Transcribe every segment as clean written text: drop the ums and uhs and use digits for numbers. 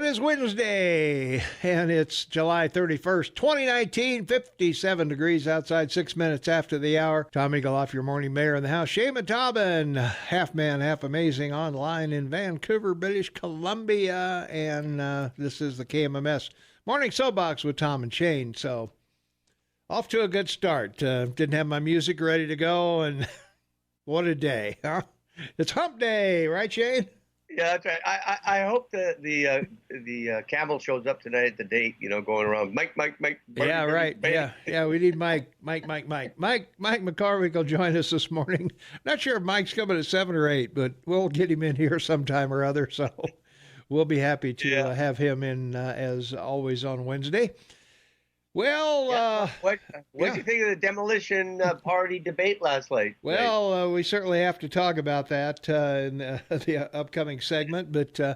is Wednesday, and it's July 31st, 2019, 57 degrees outside, 6 minutes after the hour. Tom Eagle off your morning mayor in the house. Shaman Taubin, half man, half amazing, online in Vancouver, British Columbia, and this is the KMMS Morning Soapbox with Tom and Shane. So, off to a good start. Didn't have my music ready to go, and what a day, huh? It's hump day, right, Shane? Yeah, that's right. I hope that the camel shows up tonight at the date, going around. Mike. Yeah, right. Yeah. We need Mike. Mike McCormick will join us this morning. Not sure if Mike's coming at 7 or 8, but we'll get him in here sometime or other. So we'll be happy to have him in as always on Wednesday. Well, what do you think of the demolition party debate last night? Well, we certainly have to talk about that in the upcoming segment. But I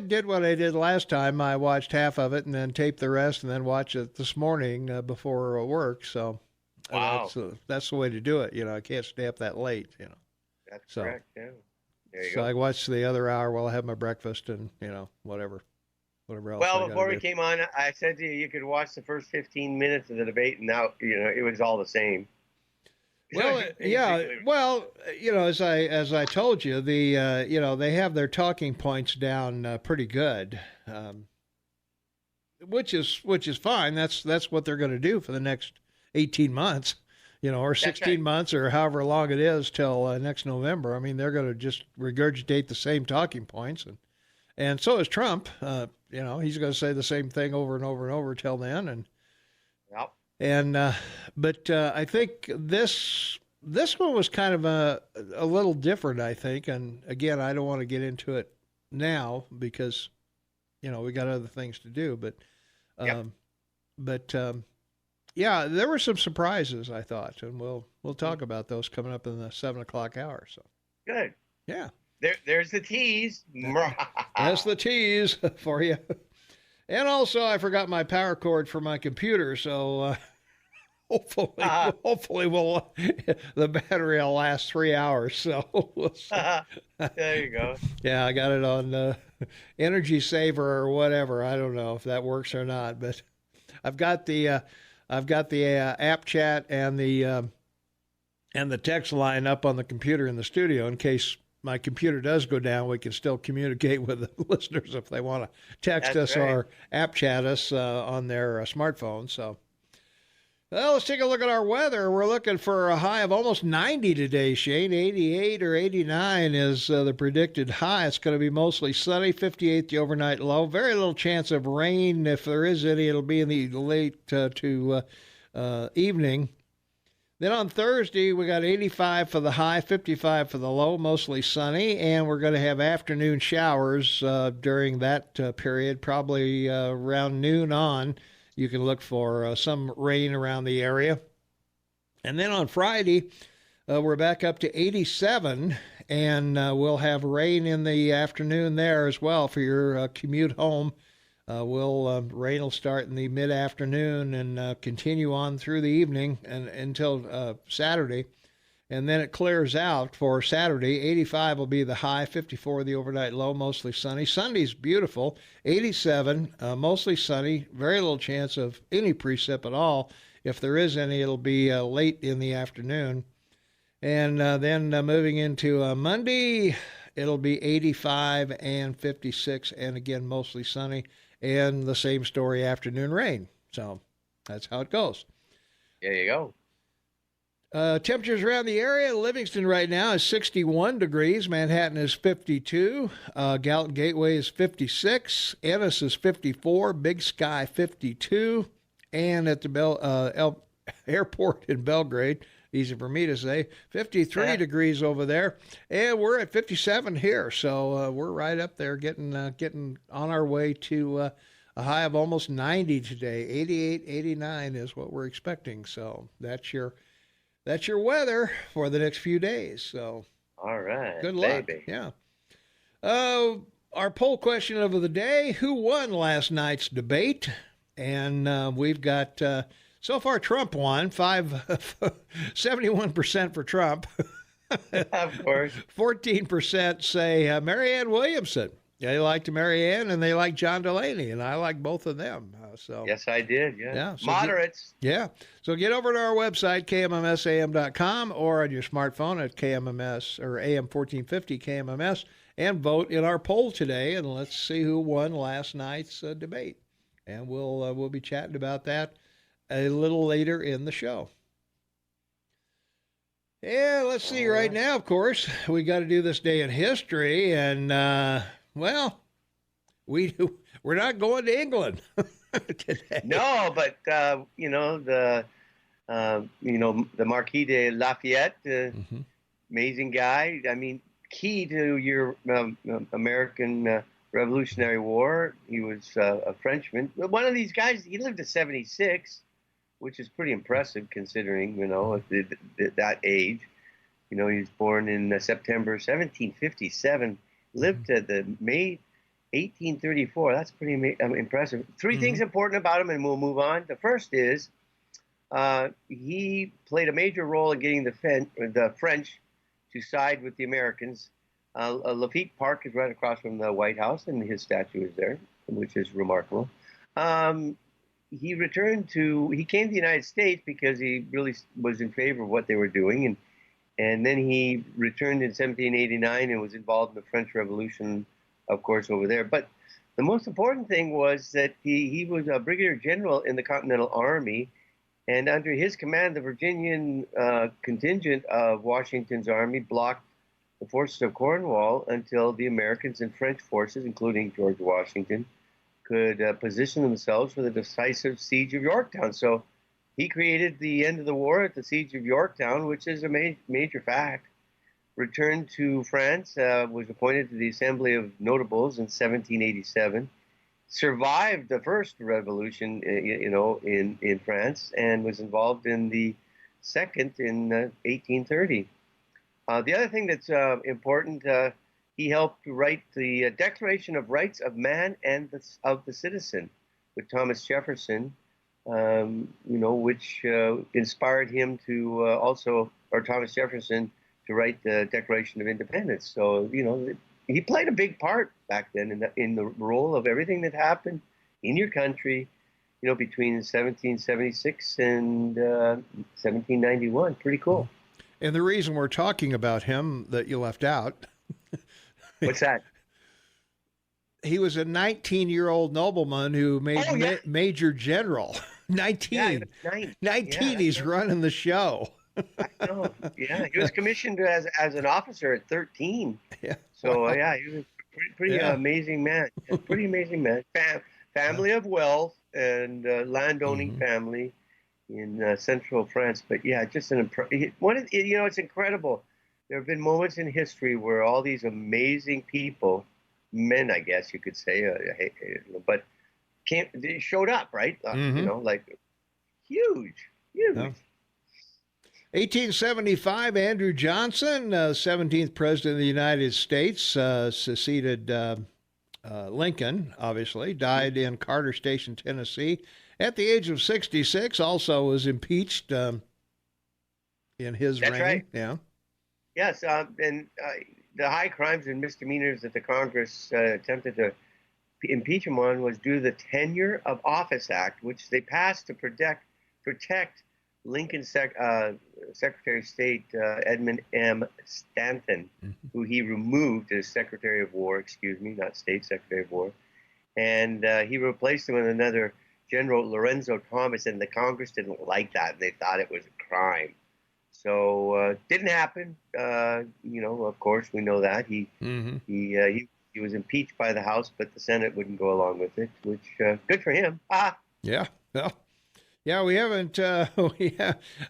did what I did last time. I watched half of it and then taped the rest, and then watched it this morning before work. So that's the way to do it. I can't stay up that late. That's correct. Yeah. There you go. So I watched the other hour while I have my breakfast and whatever else. Well, before we came on, I said to you could watch the first 15 minutes of the debate, and now it was all the same. Well, yeah. Well, as I told you, they have their talking points down pretty good, which is fine. That's what they're going to do for the next 18 months, or 16 months, or however long it is till next November. I mean, they're going to just regurgitate the same talking points, and so is Trump. He's going to say the same thing over and over and over till then. But I think this one was kind of a little different, I think. And again, I don't want to get into it now because, we got other things to do. But there were some surprises, I thought, and we'll talk about those coming up in the 7 o'clock hour. So good. Yeah. There's the tease. That's the tease for you. And also, I forgot my power cord for my computer, so hopefully, the battery will last 3 hours. So there you go. Yeah, I got it on Energy Saver or whatever. I don't know if that works or not, but I've got the app chat and the text line up on the computer in the studio in case my computer does go down. We can still communicate with the listeners if they want to text us or app chat us on their smartphone. So, let's take a look at our weather. We're looking for a high of almost 90 today, Shane. 88 or 89 is the predicted high. It's going to be mostly sunny, 58 the overnight low. Very little chance of rain. If there is any, it'll be in the late to evening. Then on Thursday, we got 85 for the high, 55 for the low, mostly sunny, and we're going to have afternoon showers during that period, probably around noon on. You can look for some rain around the area. And then on Friday, we're back up to 87, and we'll have rain in the afternoon there as well for your commute home. Rain will start in the mid-afternoon and continue on through the evening and until Saturday. And then it clears out for Saturday. 85 will be the high, 54 the overnight low, mostly sunny. Sunday's beautiful, 87, mostly sunny, very little chance of any precip at all. If there is any, it'll be late in the afternoon. And then moving into Monday, it'll be 85 and 56, and again, mostly sunny. And the same story, afternoon rain. So that's how it goes. There you go. Temperatures around the area. Livingston right now is 61 degrees. Manhattan is 52. Gallatin Gateway is 56. Ennis is 54. Big Sky 52. And at the airport in Belgrade, easy for me to say, 53 degrees over there. And we're at 57 here. So we're right up there getting on our way to a high of almost 90 today. 88, 89 is what we're expecting. So that's your weather for the next few days. So all right. Good luck. Baby. Yeah. Our poll question of the day, who won last night's debate? And we've got so far Trump won, 71% for Trump. Of course. 14% say Marianne Williamson. They liked Mary Ann and they liked John Delaney, and I like both of them. Yes, I did. Yeah. Yeah. So Moderates. So get over to our website, kmmsam.com, or on your smartphone at KMMS or AM 1450 KMMS, and vote in our poll today. And let's see who won last night's debate. And we'll be chatting about that a little later in the show. Yeah, let's see. Right now, of course, we got to do this day in history, and well, we're not going to England today. No, but the Marquis de Lafayette, amazing guy. I mean, key to your American Revolutionary War. He was a Frenchman. One of these guys. He lived to 76, which is pretty impressive considering that age. He was born in September 1757. Lived to the May 1834. That's pretty impressive. Three things important about him, and we'll move on. The first is he played a major role in getting the French to side with the Americans. Lafitte Park is right across from the White House, and his statue is there, which is remarkable. He came to the United States because he really was in favor of what they were doing, and then he returned in 1789 and was involved in the French Revolution, of course, over there. But the most important thing was that he was a brigadier general in the Continental Army, and under his command, the Virginian contingent of Washington's army blocked the forces of Cornwall until the Americans and French forces, including George Washington, could position themselves for the decisive siege of Yorktown. So he created the end of the war at the siege of Yorktown, which is a major fact. Returned to France, was appointed to the Assembly of Notables in 1787. Survived the first revolution, in France, and was involved in the second in 1830. The other thing that's important, he helped write the Declaration of Rights of Man and of the Citizen with Thomas Jefferson, which inspired him to Thomas Jefferson to write the Declaration of Independence. So, he played a big part back then in the role of everything that happened in your country, between 1776 and 1791. Pretty cool. And the reason we're talking about him that you left out. What's that? He was a 19-year-old nobleman who made major general. 19. Yeah, 19, he's running the show. I know. Yeah, he was commissioned as an officer at 13. Yeah. So, he was a pretty amazing man. Pretty amazing man. Family of wealth and landowning family in central France. But, just it's incredible. There have been moments in history where all these amazing people, men, I guess you could say, but they showed up, right? Like huge. Yeah. 1875, Andrew Johnson, 17th President of the United States, succeeded Lincoln, obviously, died in Carter Station, Tennessee, at the age of 66, also was impeached in his reign. That's right. Yeah. Yes, and the high crimes and misdemeanors that the Congress attempted to impeach him on was due to the Tenure of Office Act, which they passed to protect Lincoln's Secretary of State, Edmund M. Stanton, who he removed as Secretary of War, not State Secretary of War. And he replaced him with another General Lorenzo Thomas, and the Congress didn't like that, and they thought it was a crime. So didn't happen. Of course, we know that. He was impeached by the House, but the Senate wouldn't go along with it, which good for him. Yeah. Well, yeah, we haven't.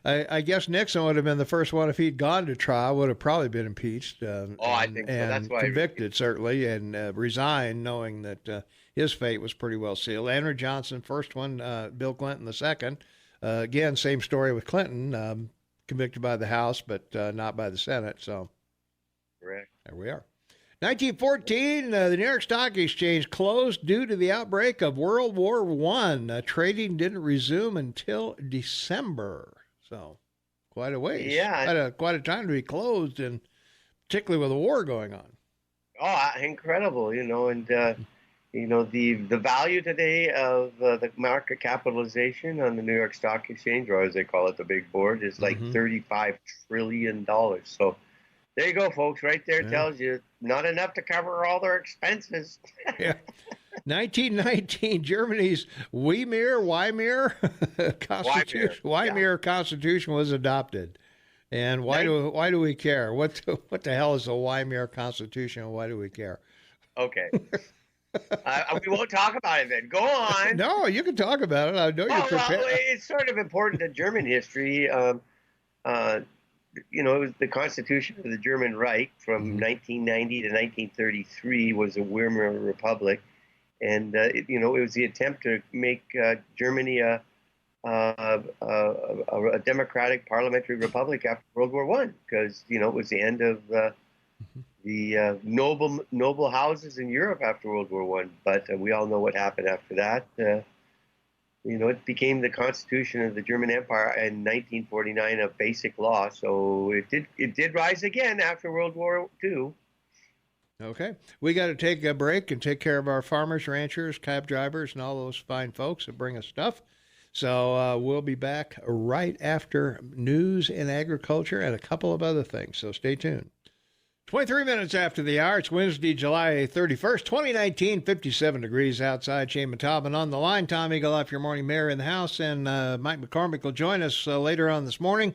I guess Nixon would have been the first one if he'd gone to trial. Would have probably been impeached. I think so. That's why convicted certainly, and resigned, knowing that his fate was pretty well sealed. Andrew Johnson, first one. Bill Clinton, the second. Again, same story with Clinton. Convicted by the House, but not by the Senate. So, correct. There we are. 1914, the New York Stock Exchange closed due to the outbreak of World War I. Trading didn't resume until December. So, quite a ways. Yeah. Quite a time to be closed, and particularly with a war going on. Oh, incredible, and the value today of the market capitalization on the New York Stock Exchange, or as they call it, the big board, is like $35 trillion. So there you go, folks. Right there tells you not enough to cover all their expenses. Yeah. 1919, Germany's Weimar Constitution was adopted. And why do we care? What the hell is the Weimar Constitution, and why do we care? Okay. We won't talk about it then. Go on. No, you can talk about it. I know you're prepared. Well, it's sort of important to German history. It was the Constitution of the German Reich from 1990 to 1933 was a Weimar Republic, and it was the attempt to make Germany a democratic parliamentary republic after World War I, because it was the end of the noble houses in Europe after World War I. But we all know what happened after that. It became the Constitution of the German Empire in 1949, a basic law. So it did rise again after World War II. Okay. We got to take a break and take care of our farmers, ranchers, cab drivers, and all those fine folks that bring us stuff. So we'll be back right after news and agriculture and a couple of other things. So stay tuned. 23 minutes after the hour. It's Wednesday, July 31st, 2019, 57 degrees outside. Shane Taubman on the line. Tom Eagle, your morning mayor in the house, and Mike McCormick will join us later on this morning.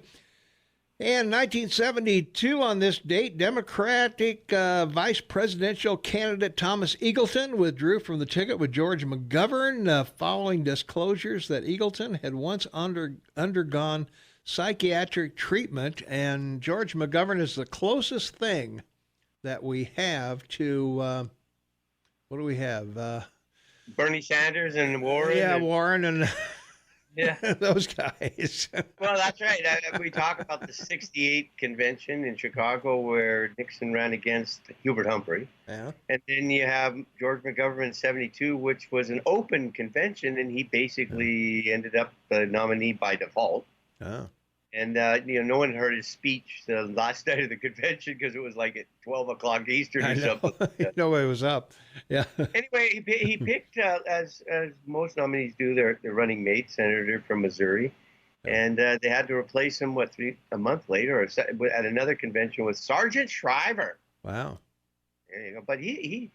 And 1972 on this date, Democratic vice presidential candidate Thomas Eagleton withdrew from the ticket with George McGovern following disclosures that Eagleton had once undergone psychiatric treatment, and George McGovern is the closest thing that we have to, what do we have? Bernie Sanders and Warren. Yeah, Warren and yeah, those guys. Well, that's right. We talk about the 68 convention in Chicago where Nixon ran against Hubert Humphrey. Yeah. And then you have George McGovern in 72, which was an open convention, and he basically ended up the nominee by default. Oh. And, no one heard his speech the last night of the convention because it was like at 12 o'clock Eastern or something. Nobody was up. Yeah. Anyway, he picked, as most nominees do, their running mate, senator from Missouri. And they had to replace him, a month later at another convention with Sergeant Shriver. Wow. There you go. But he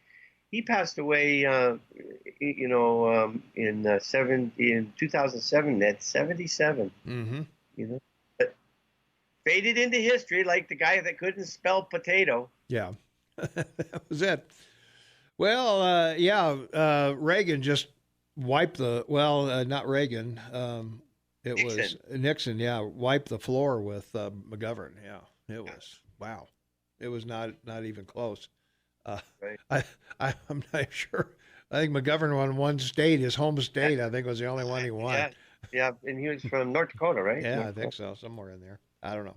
passed away, in 2007 at 77. Mm-hmm. Faded into history like the guy that couldn't spell potato. Yeah, that was it. Well, Reagan just wiped not Reagan. It Nixon. Was Nixon, wiped the floor with McGovern. Yeah, it was, wow. It was not even close. Right. I'm not sure. I think McGovern won one state, his home state, I think was the only one he won. Yeah, and he was from North Dakota, right? Yeah, I think so, somewhere in there. I don't know.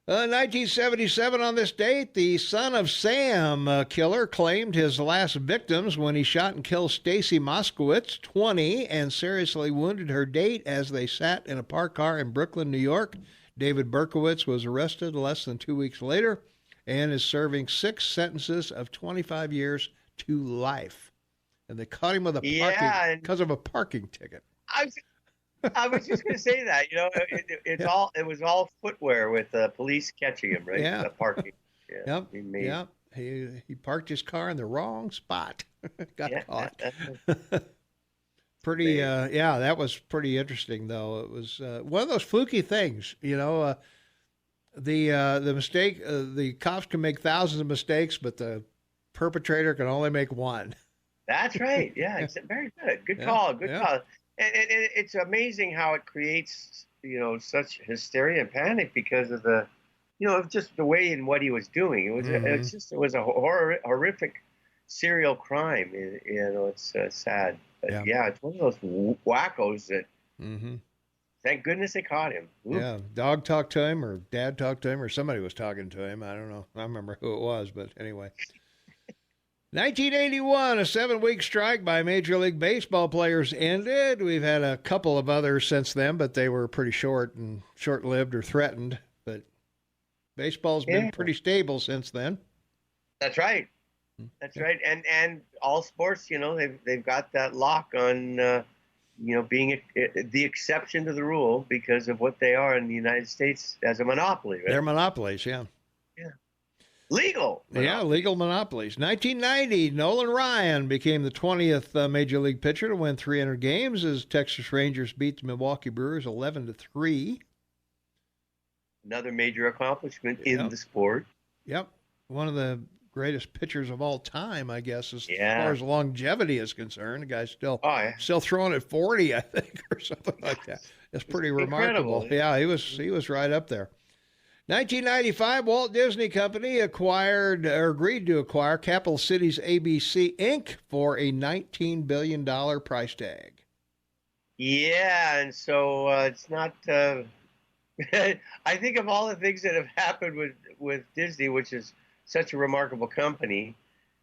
1977 on this date, the Son of Sam killer claimed his last victims when he shot and killed Stacy Moskowitz, 20, and seriously wounded her date as they sat in a parked car in Brooklyn, New York. David Berkowitz was arrested less than 2 weeks later and is serving 6 sentences of 25 years to life. And they caught him with because of a parking ticket. I was just going to say that, it was all footwear with police catching him, right? Yeah. Parking. Yeah. Yep. He parked his car in the wrong spot. Got caught. Pretty. That was pretty interesting, though. It was one of those fluky things, the mistake. The cops can make thousands of mistakes, but the perpetrator can only make one. That's right. Yeah. It's very good. Good call. Good call. And it's amazing how it creates, such hysteria and panic because of the, just the way and what he was doing. It was it was a horrific serial crime. It's sad. But it's one of those wackos that. Mm-hmm. Thank goodness they caught him. Ooh. Yeah, dog talked to him, or dad talked to him, or somebody was talking to him. I don't know. I remember who it was, but anyway. 1981, a 7-week strike by Major League Baseball players ended. We've had a couple of others since then, but they were pretty short-lived or threatened. But baseball's been pretty stable since then. That's right. That's right. And all sports, they've got that lock on, being the exception to the rule because of what they are in the United States as a monopoly. Right? They're monopolies, yeah. Yeah. Legal. Yeah, monopolies. legal monopolies. 1990, Nolan Ryan became the 20th Major League pitcher to win 300 games as Texas Rangers beat the Milwaukee Brewers 11-3. Another major accomplishment in the sport. Yep. One of the greatest pitchers of all time, I guess, as Yeah. far as longevity is concerned. The guy's still Oh, still throwing at 40, I think, or something like that. It's pretty remarkable. incredible. Yeah, he was right up there. 1995, Walt Disney Company acquired or agreed to acquire Capital Cities ABC Inc. for a $19 billion price tag. Yeah, and so it's not. I think of all the things that have happened with Disney, which is such a remarkable company,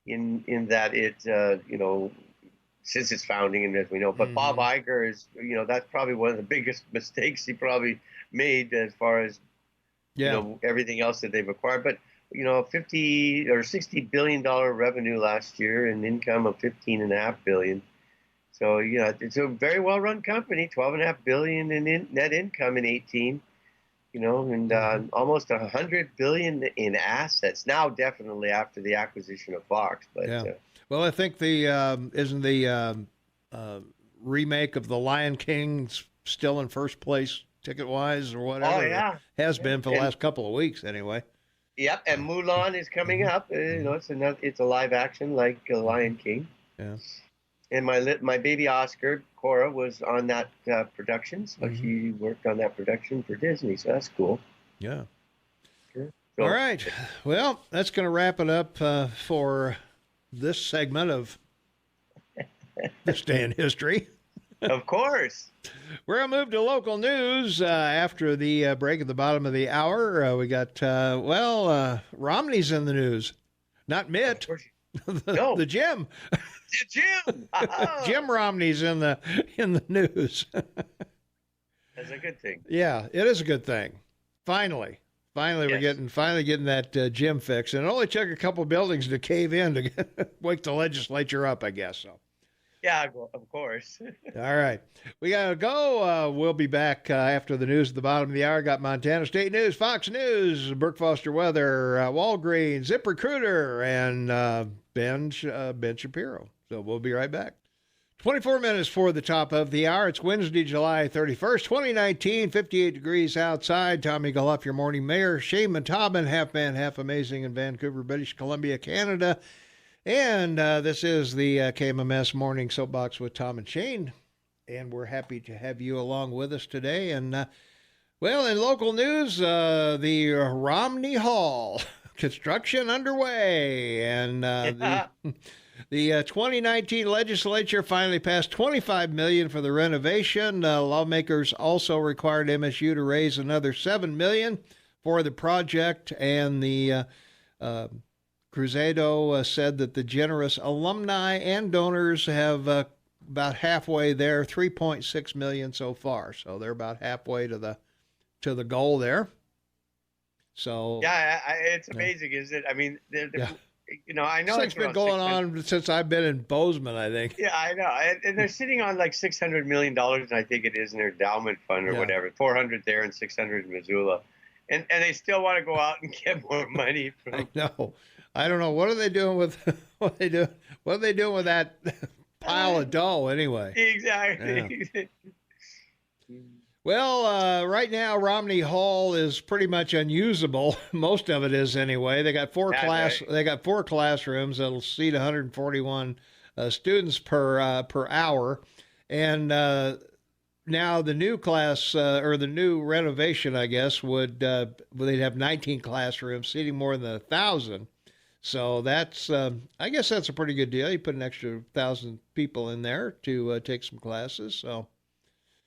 in that it since its founding, and as we know, but Bob Iger is that's probably one of the biggest mistakes he probably made as far as everything else that they've acquired. But $50 or $60 billion revenue last year and income of $15.5 billion. So it's a very well run company. $12.5 billion in net income in 2018. And almost $100 billion in assets now. Definitely after the acquisition of Fox. But well, I think the isn't the remake of The Lion King still in first place ticket wise or whatever. Oh yeah, has been for the last couple of weeks anyway. Yep, and Mulan is coming up. It's a live action like Lion King. Yeah. And my baby Oscar, Cora, was on that production. So she worked on that production for Disney. So that's cool. Yeah. Sure. So, all right. Well, that's going to wrap it up for this segment of This Day in History. Of course. We're going to move to local news after the break at the bottom of the hour. We got, Romney's in the news. Not Mitt. No. The Jim. Jim. Jim Romney's in the news. That's a good thing. Yeah, it is a good thing. Finally, we're getting that Jim fixed, and it only took a couple of buildings to cave in to wake the legislature up, I guess. So. Yeah, of course. All right. We got to go. We'll be back after the news at the bottom of the hour. Got Montana State News, Fox News, Burke Foster Weather, Walgreens, ZipRecruiter, and Ben Shapiro. So we'll be right back. 24 minutes for the top of the hour. It's Wednesday, July 31st, 2019, 58 degrees outside. Tommy Galoff, your morning mayor. Shane Montalban, half man, half amazing in Vancouver, British Columbia, Canada. And this is the KMMS Morning Soapbox with Tom and Shane. And we're happy to have you along with us today. And, in local news, the Romney Hall construction underway. And the 2019 legislature finally passed $25 million for the renovation. Lawmakers also required MSU to raise another $7 million for the project. And the Cruzado said that the generous alumni and donors have about halfway there, $3.6 million so far. So they're about halfway to the goal there. So yeah, it's amazing, isn't it? I mean, I know it's been going on since I've been in Bozeman, I think. Yeah, I know, and they're sitting on like $600 million, and I think it is in their endowment fund or whatever, 400 there and 600 in Missoula, and they still want to go out and get more money from. I know. I don't know. What are they doing with what are they doing with that pile of dough anyway? Exactly. Yeah. Well, right now Romney Hall is pretty much unusable. Most of it is anyway. They got four classrooms that'll seat 141 students per hour, and now the new class or the new renovation, I guess, would they'd have 19 classrooms seating more than 1,000. So that's, I guess that's a pretty good deal. You put an extra 1,000 people in there to take some classes. So,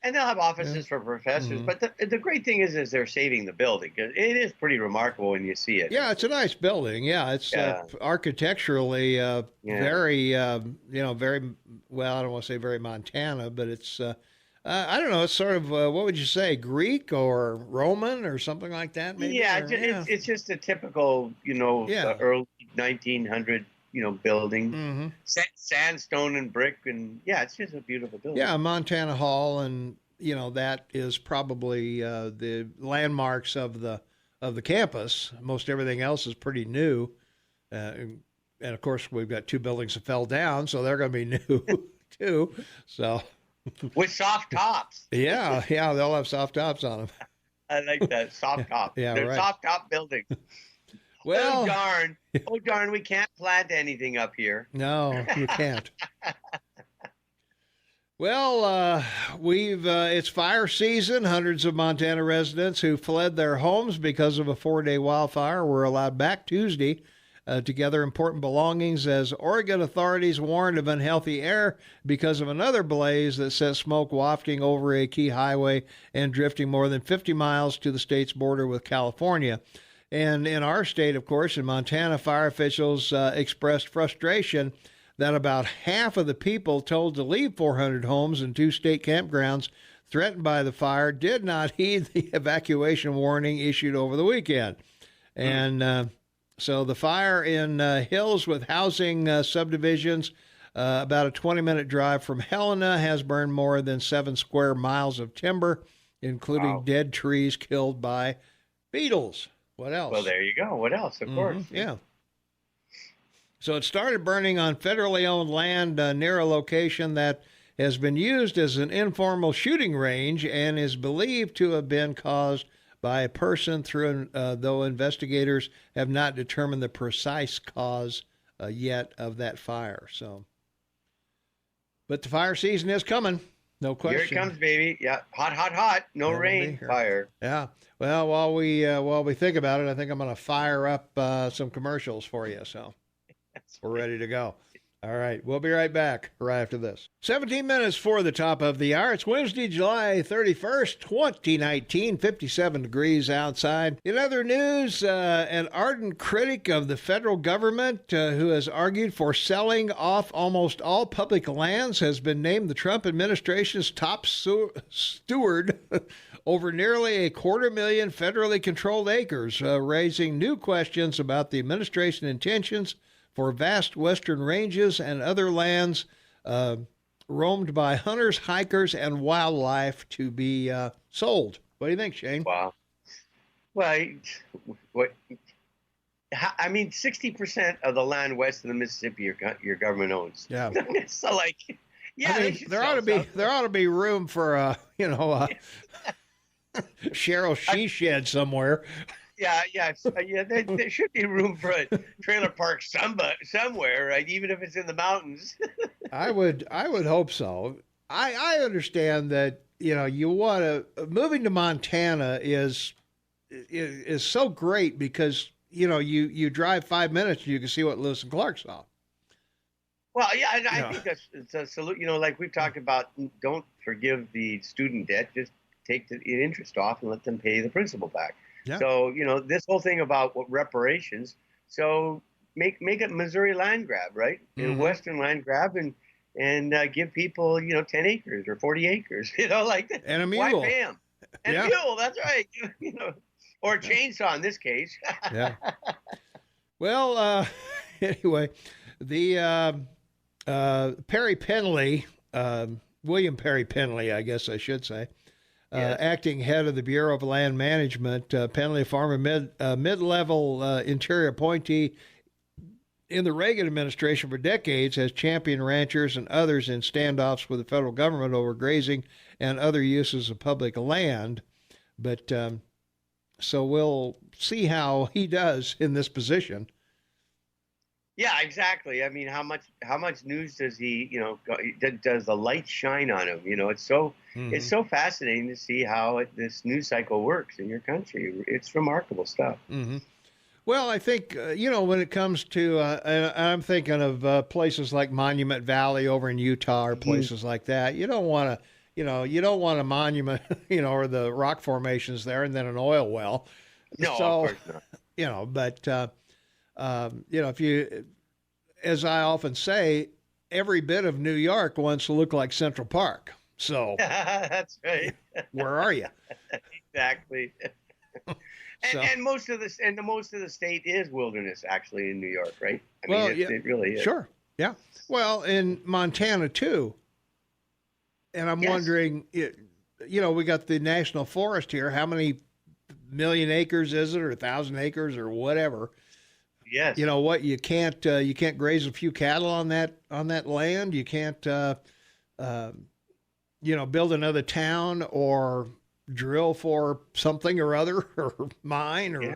and they'll have offices for professors. But the great thing is they're saving the building, because it is pretty remarkable when you see it. Yeah, it's a nice building. Yeah, it's architecturally very, very well. I don't want to say very Montana, but it's. I don't know. It's sort of what would you say, Greek or Roman or something like that? Maybe. Yeah, it's just a typical, early 1900, building, Mm-hmm. sandstone and brick, and yeah, it's just a beautiful building. Yeah, Montana Hall, and that is probably the landmarks of the campus. Most everything else is pretty new, and of course we've got two buildings that fell down, so they're going to be new too. So with soft tops. yeah, they'll have soft tops on them. I like that, soft top. Yeah, They're right. Soft top buildings. Well, oh darn, we can't plant anything up here. No, you can't. Well, it's fire season. Hundreds of Montana residents who fled their homes because of a 4-day wildfire were allowed back Tuesday to gather important belongings as Oregon authorities warned of unhealthy air because of another blaze that sent smoke wafting over a key highway and drifting more than 50 miles to the state's border with California. And in our state, of course, in Montana, fire officials expressed frustration that about half of the people told to leave 400 homes and 2 state campgrounds threatened by the fire did not heed the evacuation warning issued over the weekend. And so the fire in Hills with housing subdivisions, about a 20-minute drive from Helena, has burned more than 7 square miles of timber, including dead trees killed by beetles. What else? Well, there you go. What else? Of course. Yeah. So it started burning on federally owned land near a location that has been used as an informal shooting range and is believed to have been caused by a person though investigators have not determined the precise cause yet of that fire. But the fire season is coming. No question. Here it comes, baby. Yeah, hot. No rain, fire. Yeah. Well, while we think about it, I think I'm going to fire up some commercials for you. So we're ready to go. All right. We'll be right back right after this. 17 minutes for the top of the hour. It's Wednesday, July 31st, 2019, 57 degrees outside. In other news, an ardent critic of the federal government who has argued for selling off almost all public lands has been named the Trump administration's top steward over nearly 250,000 federally controlled acres, raising new questions about the administration intentions for vast western ranges and other lands roamed by hunters, hikers, and wildlife to be sold. What do you think, Shane? Wow. Well, what? I mean, 60% of the land west of the Mississippi your government owns. Yeah. So, yeah, I mean, there ought to be room for Cheryl She Shed somewhere. Yeah. There should be room for a trailer park somewhere, right? Even if it's in the mountains. I would hope so. I understand that you want to moving to Montana is so great because you drive 5 minutes and you can see what Lewis and Clark saw. Well, yeah, I think it's a salute. Like we've talked about, don't forgive the student debt. Just take the interest off and let them pay the principal back. Yeah. So, this whole thing about reparations, so make it Missouri land grab, right? Mm-hmm. Western land grab and give people, 10 acres or 40 acres, like that. And a mule. Why pay them? And a mule, that's right. Or a chainsaw in this case. Yeah. Well, anyway, the Perry Penley, William Perry Penley, I guess I should say, yes. Acting head of the Bureau of Land Management, Penley, former mid-level interior appointee in the Reagan administration for decades, has championed ranchers and others in standoffs with the federal government over grazing and other uses of public land. But so we'll see how he does in this position. Yeah, exactly. I mean, how much news does he, does the light shine on him? It's so it's so fascinating to see how this news cycle works in your country. It's remarkable stuff. Mm-hmm. Well, I think when it comes to, I'm thinking of places like Monument Valley over in Utah or places like that. You don't want a monument, or the rock formations there and then an oil well. No, so, of course not. But. If you, as I often say, every bit of New York wants to look like Central Park. So that's right. Where are you? Exactly. So, and most of the state is wilderness actually in New York, right? I well, mean, yeah, it really is. sure. Yeah. Well, in Montana too. And I'm Yes. wondering, we got the national forest here. How many million acres is it, or 1,000 acres, or whatever? Yes. You know what? You can't graze a few cattle on that land. You can't uh, build another town or drill for something or other or mine Yeah. or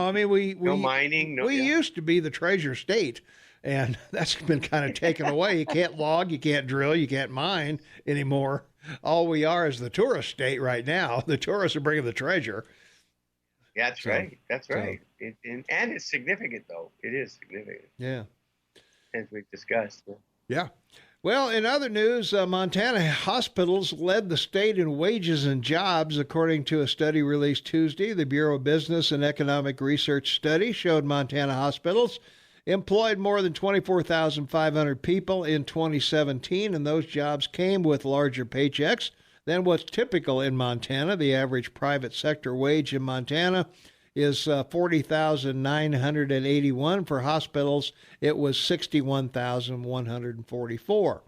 I mean No mining. No. we Yeah. used to be the treasure state, and that's been kind of taken away. You can't log, you can't drill, you can't mine anymore. All we are is the tourist state right now. The tourists are bringing the treasure. That's So, right. That's so right. And it's significant, though. It is significant, yeah. as we've discussed. Yeah. Well, in other news, Montana hospitals led the state in wages and jobs, according to a study released Tuesday. The Bureau of Business and Economic Research study showed Montana hospitals employed more than 24,500 people in 2017, and those jobs came with larger paychecks than what's typical in Montana. The average private sector wage in Montana is 40,981. For hospitals, it was 61,144.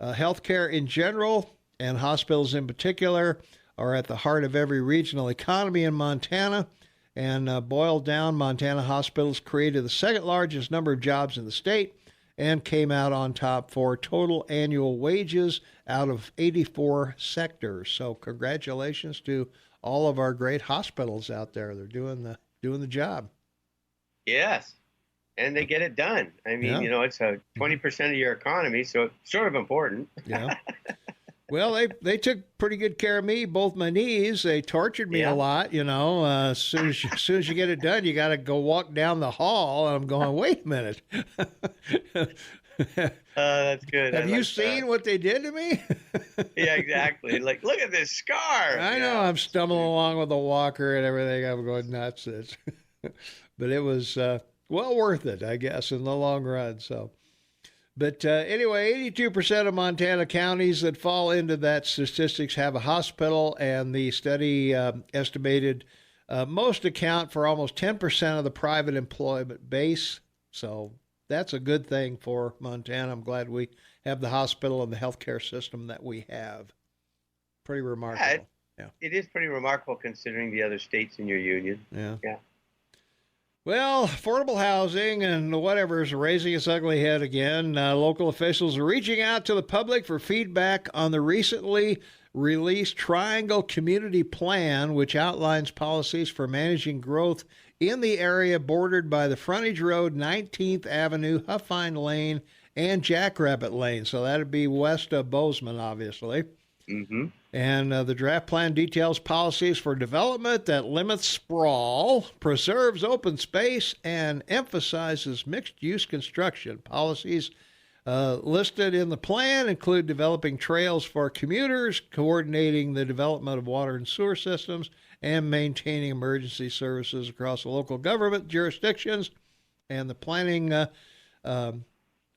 Healthcare in general and hospitals in particular are at the heart of every regional economy in Montana. And boiled down, Montana hospitals created the second largest number of jobs in the state and came out on top for total annual wages out of 84 sectors. So congratulations to all of our great hospitals out there. They're doing the job. Yes. And they get it done. I mean, Yeah. it's a 20% of your economy, so it's sort of important. Yeah. Well, they took pretty good care of me, both my knees. They tortured me a Yeah. lot, As soon as you get it done, you got to go walk down the hall. And I'm going, wait a minute. That's good. Have I you like seen that. what they did to me? Yeah, exactly. Like, look at this scar. I know. Yeah. I'm stumbling along with a walker and everything. I'm going nuts. But it was well worth it, I guess, in the long run. So. But anyway, 82% of Montana counties that fall into that statistics have a hospital, and the study estimated most account for almost 10% of the private employment base. So that's a good thing for Montana. I'm glad we have the hospital and the healthcare system that we have. Pretty remarkable. Yeah, it is pretty remarkable considering the other states in your union. Yeah. Yeah. Well, affordable housing and whatever is raising its ugly head again. Local officials are reaching out to the public for feedback on the recently released Triangle Community Plan, which outlines policies for managing growth in the area bordered by the frontage road, 19th Avenue, Huffine Lane, and Jackrabbit Lane. So that'd be west of Bozeman, obviously. Mm-hmm. And the draft plan details policies for development that limits sprawl, preserves open space, and emphasizes mixed-use construction. Policies listed in the plan include developing trails for commuters, coordinating the development of water and sewer systems, and maintaining emergency services across local government jurisdictions. And the planning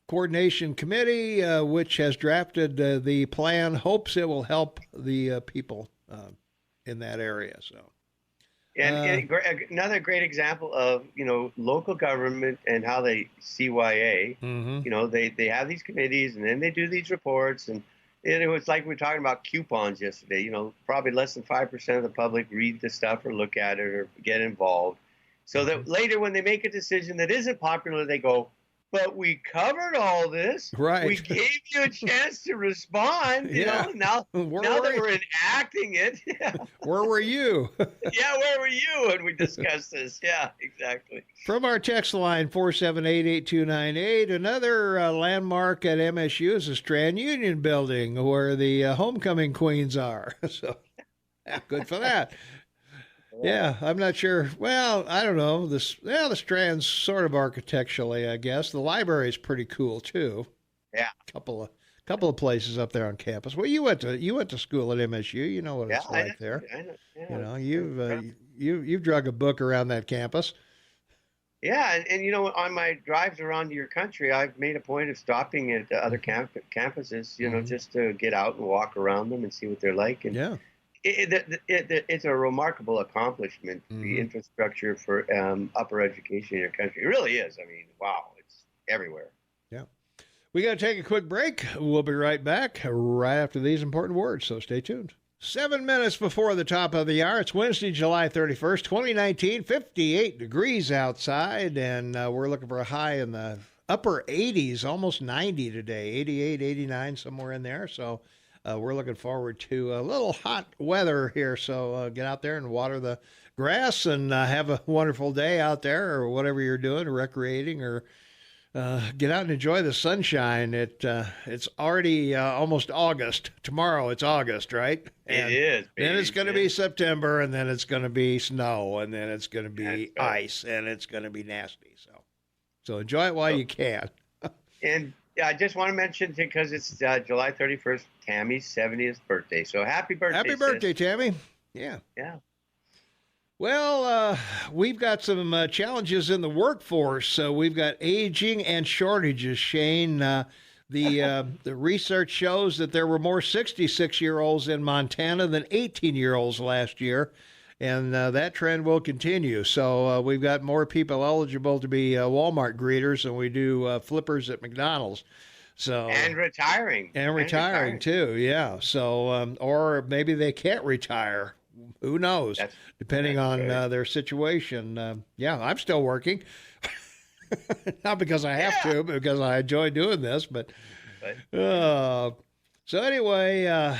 Coordination Committee, which has drafted the plan, hopes it will help the people in that area. So, And another great example of local government and how they CYA. mm-hmm. They have these committees and then they do these reports, and it was like we were talking about coupons yesterday. Probably less than 5% of the public read the stuff or look at it or get involved. So that later, when they make a decision that isn't popular, they go, "But we covered all this. Right. We gave you a chance to respond. Now that we're enacting it, Where were you?" where were you when we discussed this? Yeah, exactly. From our text line 478-8298, another landmark at MSU is the Strand Union Building, where the homecoming queens are. So, good for that. Yeah, I'm not sure. Well, I don't know. The Strand's sort of architecturally, I guess. The library is pretty cool too. Yeah, couple of places up there on campus. Well, you went to school at MSU. You know what it's like there. I know. You've drug a book around that campus. Yeah, and on my drives around your country, I've made a point of stopping at other campuses. Mm-hmm. Just to get out and walk around them and see what they're like. And yeah. It's a remarkable accomplishment, the infrastructure for upper education in your country. It really is. I mean, wow, it's everywhere. Yeah. We got to take a quick break. We'll be right back right after these important words, so stay tuned. 7 minutes before the top of the hour. It's Wednesday, July 31st, 2019, 58 degrees outside, and we're looking for a high in the upper 80s, almost 90 today, 88, 89, somewhere in there. So we're looking forward to a little hot weather here. So get out there and water the grass and have a wonderful day out there, or whatever you're doing, recreating, or get out and enjoy the sunshine. It's already almost August. Tomorrow it's August, right? And it is. Baby. Then it's going to be September, and then it's going to be snow, and then it's going to be ice, and it's going to be nasty. So enjoy it while you can. And I just want to mention, because it's July 31st, Tammy's 70th birthday. So happy birthday. Happy birthday, Tammy. Yeah. Yeah. Well, we've got some challenges in the workforce. So we've got aging and shortages, Shane. The research shows that there were more 66-year-olds in Montana than 18-year-olds last year, and that trend will continue. So we've got more people eligible to be Walmart greeters than we do flippers at McDonald's. So and retiring too, yeah. So or maybe they can't retire. Who knows? Depending on their situation. Yeah, I'm still working. Not because I have to, but because I enjoy doing this. But so anyway,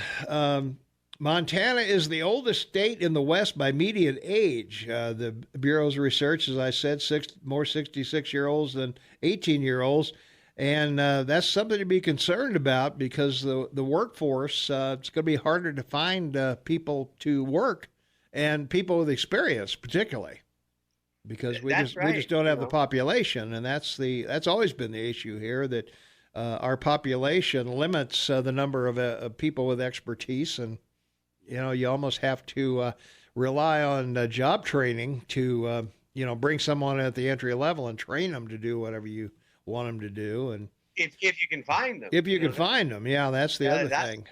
Montana is the oldest state in the West by median age. The Bureau's research, as I said, more 66-year-olds than 18-year-olds. And that's something to be concerned about, because the workforce, it's going to be harder to find people to work, and people with experience particularly, because we just don't have the population, and that's always been the issue here, that our population limits the number of people with expertise, and you almost have to rely on job training to bring someone at the entry level and train them to do whatever you want them to do. And if you can find them, find them, yeah, that's the other thing.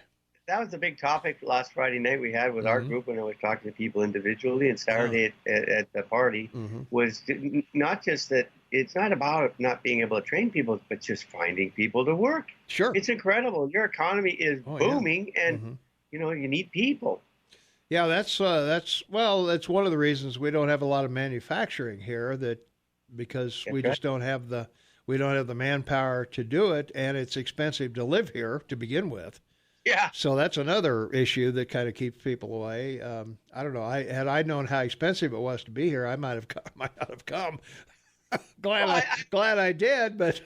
That was the big topic last Friday night we had with our group, when I was talking to people individually, and Saturday at the party, was not just that it's not about not being able to train people, but just finding people to work. Sure. It's incredible. Your economy is booming, and you need people. Yeah, that's one of the reasons we don't have a lot of manufacturing here, because we just don't have the manpower to do it, and it's expensive to live here to begin with. Yeah. So that's another issue that kind of keeps people away. I don't know. Had I known how expensive it was to be here, I might not have come. Glad I did, but.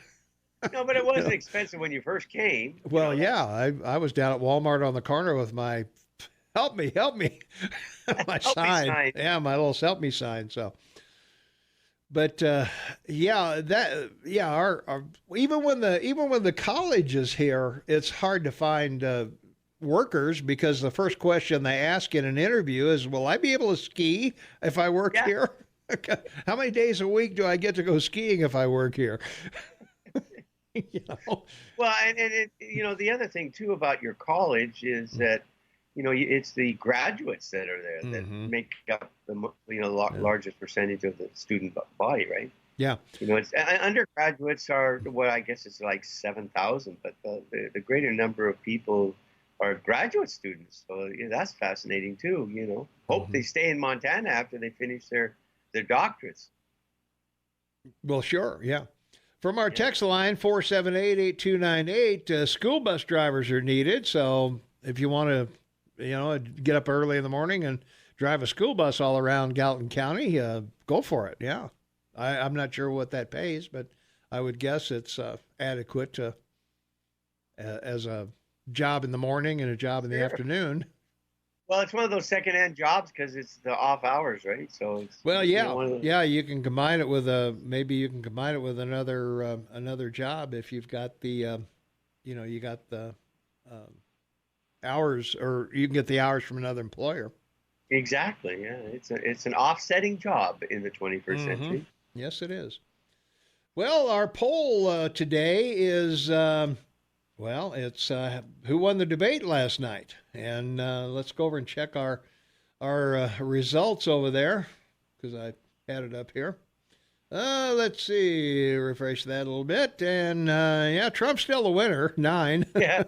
No, but it wasn't expensive when you first came. Well, yeah, I was down at Walmart on the corner with my help me, my sign. Yeah, my little help me sign. So. But our even when the college is here, it's hard to find workers, because the first question they ask in an interview is, "Will I be able to ski if I work here? How many days a week do I get to go skiing if I work here?" Well, and the other thing too about your college is that it's the graduates that are there that make up the largest percentage of the student body, right? Yeah. It's undergraduates are what I guess it's like 7,000, but the greater number of people are graduate students. So that's fascinating too. Hope they stay in Montana after they finish their doctorates. Well, sure, yeah. From our text line 478-8298, school bus drivers are needed. So if you want to get up early in the morning and drive a school bus all around Gallatin County, go for it. Yeah. I'm not sure what that pays, but I would guess it's adequate to as a job in the morning and a job in the afternoon. Well, it's one of those secondhand jobs because it's the off hours, right? So it's, you can combine it with another job if you've got the you got the hours, or you can get the hours from another employer. Exactly. Yeah, it's an offsetting job in the 21st century. Yes, it is. Well, our poll today is Well, it's who won the debate last night, and let's go over and check our results over there because I had it up here. Let's see, refresh that a little bit, and yeah, Trump's still the winner, 9. Yeah,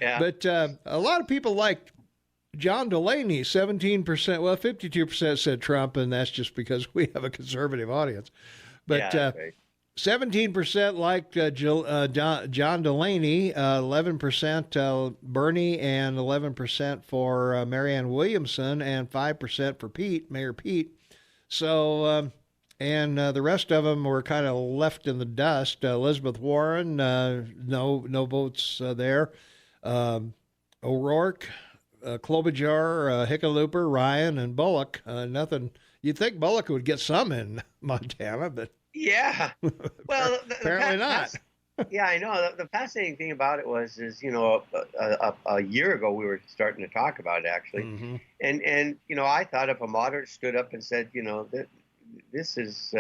yeah. But a lot of people liked John Delaney, 17%. Well, 52% said Trump, and that's just because we have a conservative audience. But yeah, right. 17% liked John Delaney, 11% Bernie, and 11% for Marianne Williamson, and 5% for Mayor Pete. So, and the rest of them were kind of left in the dust. Elizabeth Warren, no votes there. O'Rourke, Klobuchar, Hickenlooper, Ryan, and Bullock. Nothing. You'd think Bullock would get some in Montana, but yeah. Well, apparently not. Yeah, I know. The fascinating thing about it is a year ago we were starting to talk about it actually, and I thought if a moderate stood up and said, this is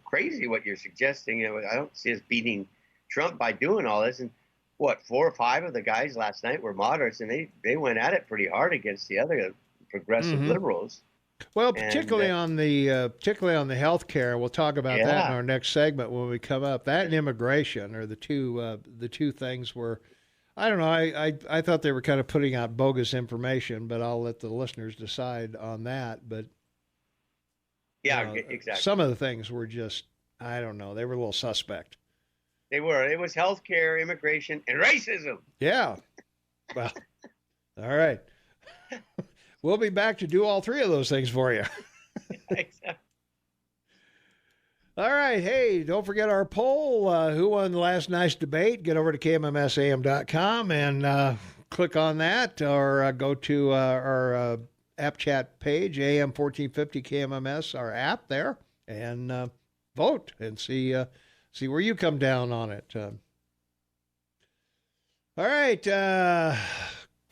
crazy what you're suggesting. I don't see us beating Trump by doing all this. And what, 4 or 5 of the guys last night were moderates, and they went at it pretty hard against the other progressive liberals. Well, particularly on the health care, we'll talk about that in our next segment when we come up. That and immigration are the two things where, I don't know, I thought they were kind of putting out bogus information, but I'll let the listeners decide on that. But yeah, exactly. Some of the things were just, I don't know, they were a little suspect. They were. It was health care, immigration, and racism. Yeah. Well, all right. We'll be back to do all 3 of those things for you. Exactly. All right. Hey, don't forget our poll. Who won last night's debate? Get over to KMMSAM.com and click on that, or go to our app chat page, AM 1450 KMMS, our app there, and vote and see where you come down on it. All right.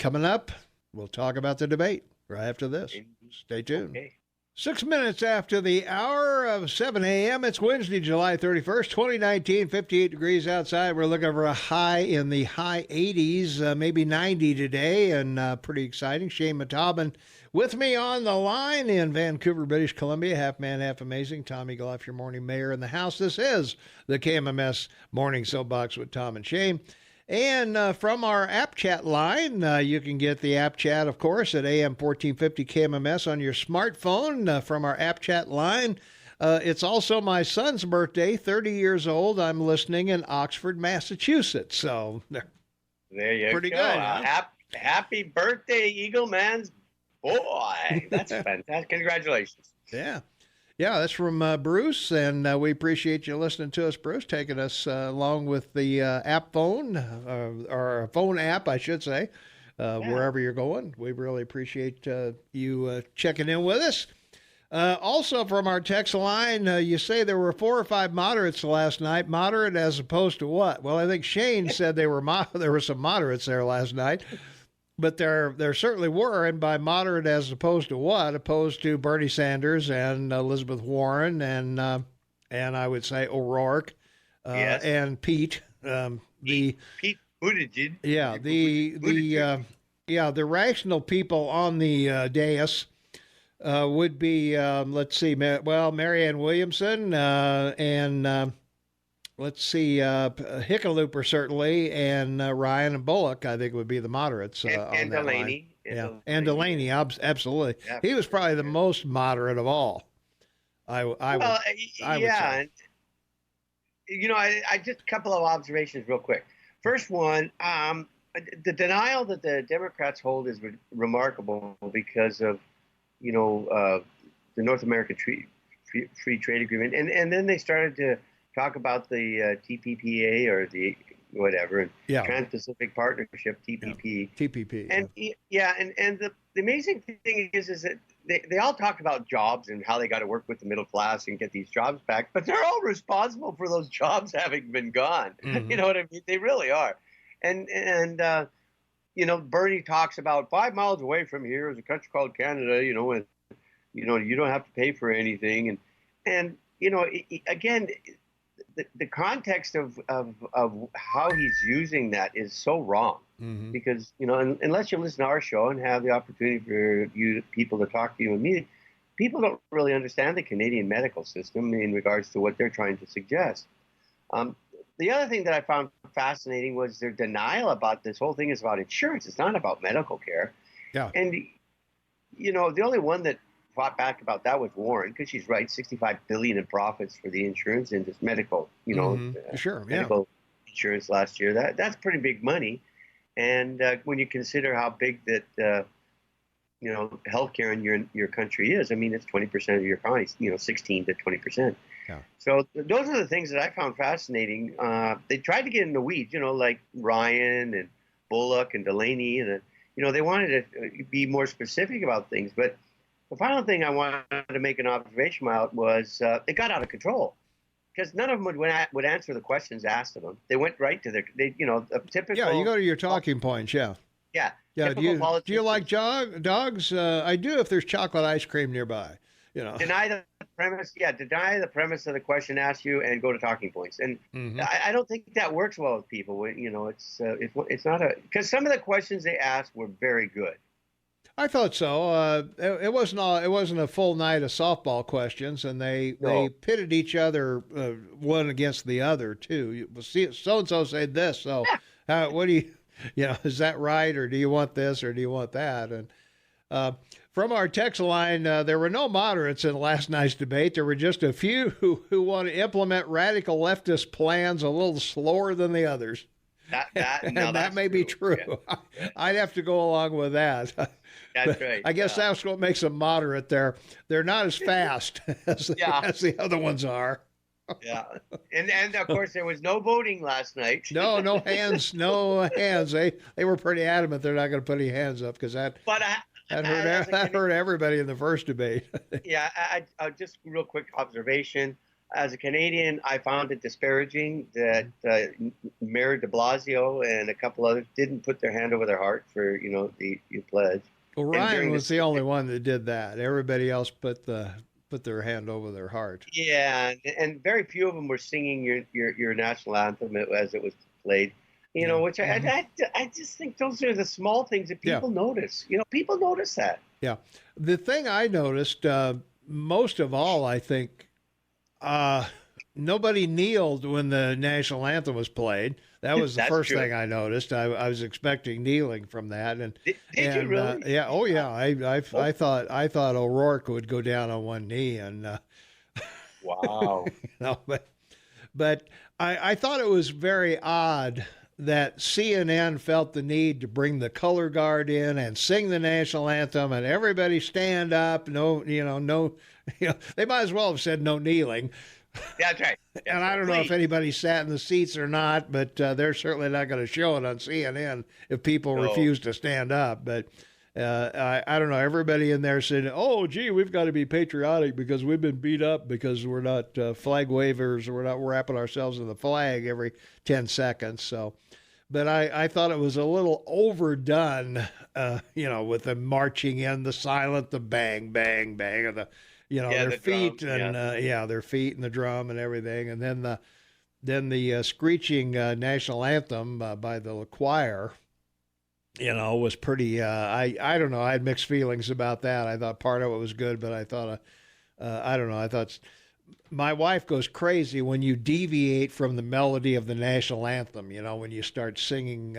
Coming up, we'll talk about the debate right after this. Stay tuned. Okay. 6 minutes after the hour of 7 a.m. It's Wednesday, July 31st, 2019, 58 degrees outside. We're looking for a high in the high 80s, maybe 90 today, and pretty exciting. Shane Matabin with me on the line in Vancouver, British Columbia. Half man, half amazing. Tom Eagleoff, your morning mayor in the house. This is the KMMS Morning Soapbox with Tom and Shane. And from our app chat line, you can get the app chat, of course, at AM 1450 KMMS on your smartphone from our app chat line. It's also my son's birthday, 30 years old. I'm listening in Oxford, Massachusetts. So there you pretty go. Good. Huh? Happy birthday, Eagle Man's boy. That's fantastic. Congratulations. Yeah. Yeah, that's from Bruce, and we appreciate you listening to us, Bruce, taking us along with the app phone, or phone app, I should say, wherever you're going. We really appreciate you checking in with us. Also, from our text line, you say there were 4 or 5 moderates last night. Moderate as opposed to what? Well, I think Shane said there were some moderates there last night. But there certainly were, and by moderate as opposed to what? Opposed to Bernie Sanders and Elizabeth Warren and I would say O'Rourke and Pete. Pete Buttigieg. Yeah, the rational people on the dais would be let's see, Marianne Williamson and. Let's see, Hickenlooper certainly, and Ryan and Bullock, I think, would be the moderates and Delaney. And Delaney, absolutely. Yeah. He was probably the most moderate of all. I would say. And, I just a couple of observations real quick. First one, the denial that the Democrats hold is remarkable because of, the North American Free Trade Agreement, and then they started to talk about the TPPA or the whatever, Trans-Pacific Partnership, TPP. Yeah. TPP. And and the amazing thing is that they all talk about jobs and how they got to work with the middle class and get these jobs back, but they're all responsible for those jobs having been gone. Mm-hmm. You know what I mean? They really are. And Bernie talks about 5 miles away from here is a country called Canada, and you don't have to pay for anything. And again, the context of how he's using that is so wrong. Mm-hmm. Because, unless you listen to our show and have the opportunity for people to talk to you and me, people don't really understand the Canadian medical system in regards to what they're trying to suggest. The other thing that I found fascinating was their denial about this whole thing is about insurance. It's not about medical care. Yeah. And, the only one that fought back about that was Warren, because she's right, $65 billion in profits for the insurance and just medical, medical insurance last year. That's pretty big money. And when you consider how big that, healthcare in your country is, I mean, it's 20% of your economy, 16 to 20%. Yeah. So those are the things that I found fascinating. They tried to get in the weeds, like Ryan and Bullock and Delaney, and they wanted to be more specific about things. But the final thing I wanted to make an observation about was it got out of control. Because none of them would answer the questions asked of them. They went right to a typical. Yeah, you go to your talking points. Yeah. Yeah. Yeah. Do you like dogs? I do if there's chocolate ice cream nearby. Deny the premise. Yeah, deny the premise of the question asked you and go to talking points. And I don't think that works well with people. It's not because some of the questions they asked were very good. I thought so. It wasn't a full night of softball questions, and they pitted each other one against the other too. So and so said this. So, what do you is that right, or do you want this, or do you want that? And from our text line, there were no moderates in last night's debate. There were just a few who want to implement radical leftist plans a little slower than the others. That may be true. Yeah. I'd have to go along with that. That's right. I guess that's what makes them moderate. They're not as fast as the other ones are. Yeah, and of course there was no voting last night. No hands. They were pretty adamant they're not going to put any hands up because that hurt everybody in the first debate. Yeah, I just real quick observation. As a Canadian, I found it disparaging that Mayor de Blasio and a couple others didn't put their hand over their heart for the pledge. Well, Ryan was the only one that did that. Everybody else put their hand over their heart. Yeah, and very few of them were singing your national anthem as it was played. Which I just think those are the small things that people notice. People notice that. Yeah, the thing I noticed most of all, I think. Nobody kneeled when the national anthem was played. That was the first thing I noticed. I was expecting kneeling from that, and did you really? Yeah. Oh yeah. I thought O'Rourke would go down on one knee, and wow. But I thought it was very odd that CNN felt the need to bring the color guard in and sing the national anthem, and everybody stand up. No, they might as well have said no kneeling. That's right. And I don't know if anybody sat in the seats or not, but they're certainly not going to show it on CNN if people refuse to stand up. But I don't know. Everybody in there said, "Oh, gee, we've got to be patriotic because we've been beat up because we're not flag wavers, or we're not wrapping ourselves in the flag every 10 seconds." So, but I thought it was a little overdone, with the marching in, the silent, the bang, bang, bang of the. Their feet drum, and their feet and the drum and everything, and then the screeching national anthem by the choir, was pretty. I don't know. I had mixed feelings about that. I thought part of it was good, but I thought, I don't know. I thought my wife goes crazy when you deviate from the melody of the national anthem. When you start singing,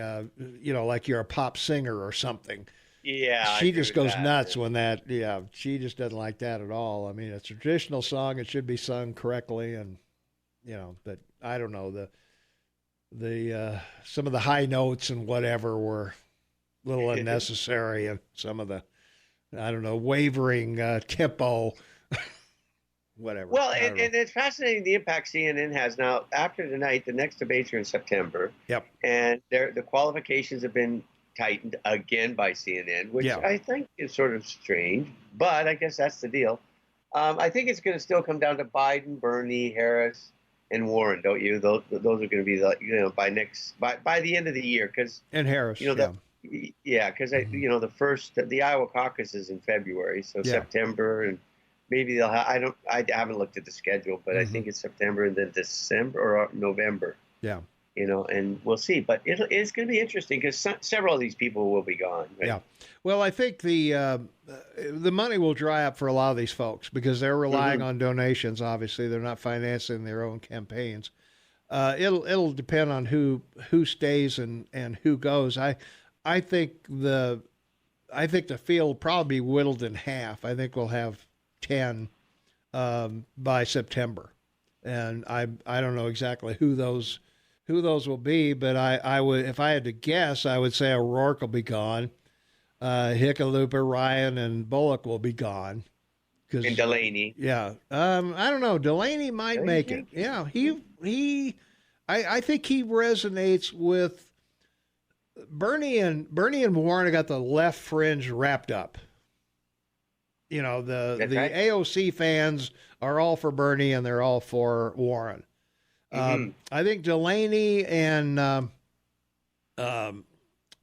like you're a pop singer or something. Yeah, she just goes nuts when that. Yeah, she just doesn't like that at all. I mean, it's a traditional song; it should be sung correctly, and But I don't know the some of the high notes and whatever were a little unnecessary, and some of the wavering tempo. Whatever. Well, and it's fascinating the impact CNN has now. After tonight, the next debates are in September. Yep. And the qualifications have been tightened again by CNN, which I think is sort of strange, but I guess that's the deal. I think it's going to still come down to Biden, Bernie, Harris, and Warren, don't you? Those are going to be by the end of the year, because Harris, because the Iowa caucus is in February, so September, and maybe they'll I haven't looked at the schedule, but I think it's September and then December or November. Yeah. And we'll see. But it's going to be interesting because several of these people will be gone. Right? Yeah. Well, I think the money will dry up for a lot of these folks because they're relying on donations. Obviously, they're not financing their own campaigns. It'll depend on who stays and who goes. I think the field will probably be whittled in half. I think we'll have 10 by September, and I don't know exactly who those will be, but I would, if I had to guess, I would say O'Rourke will be gone. Hickenlooper, Ryan, and Bullock will be gone. And Delaney. Yeah. I don't know. Delaney might make it. Yeah. I think he resonates with Bernie and Warren have got the left fringe wrapped up. The right. AOC fans are all for Bernie and they're all for Warren. I think Delaney and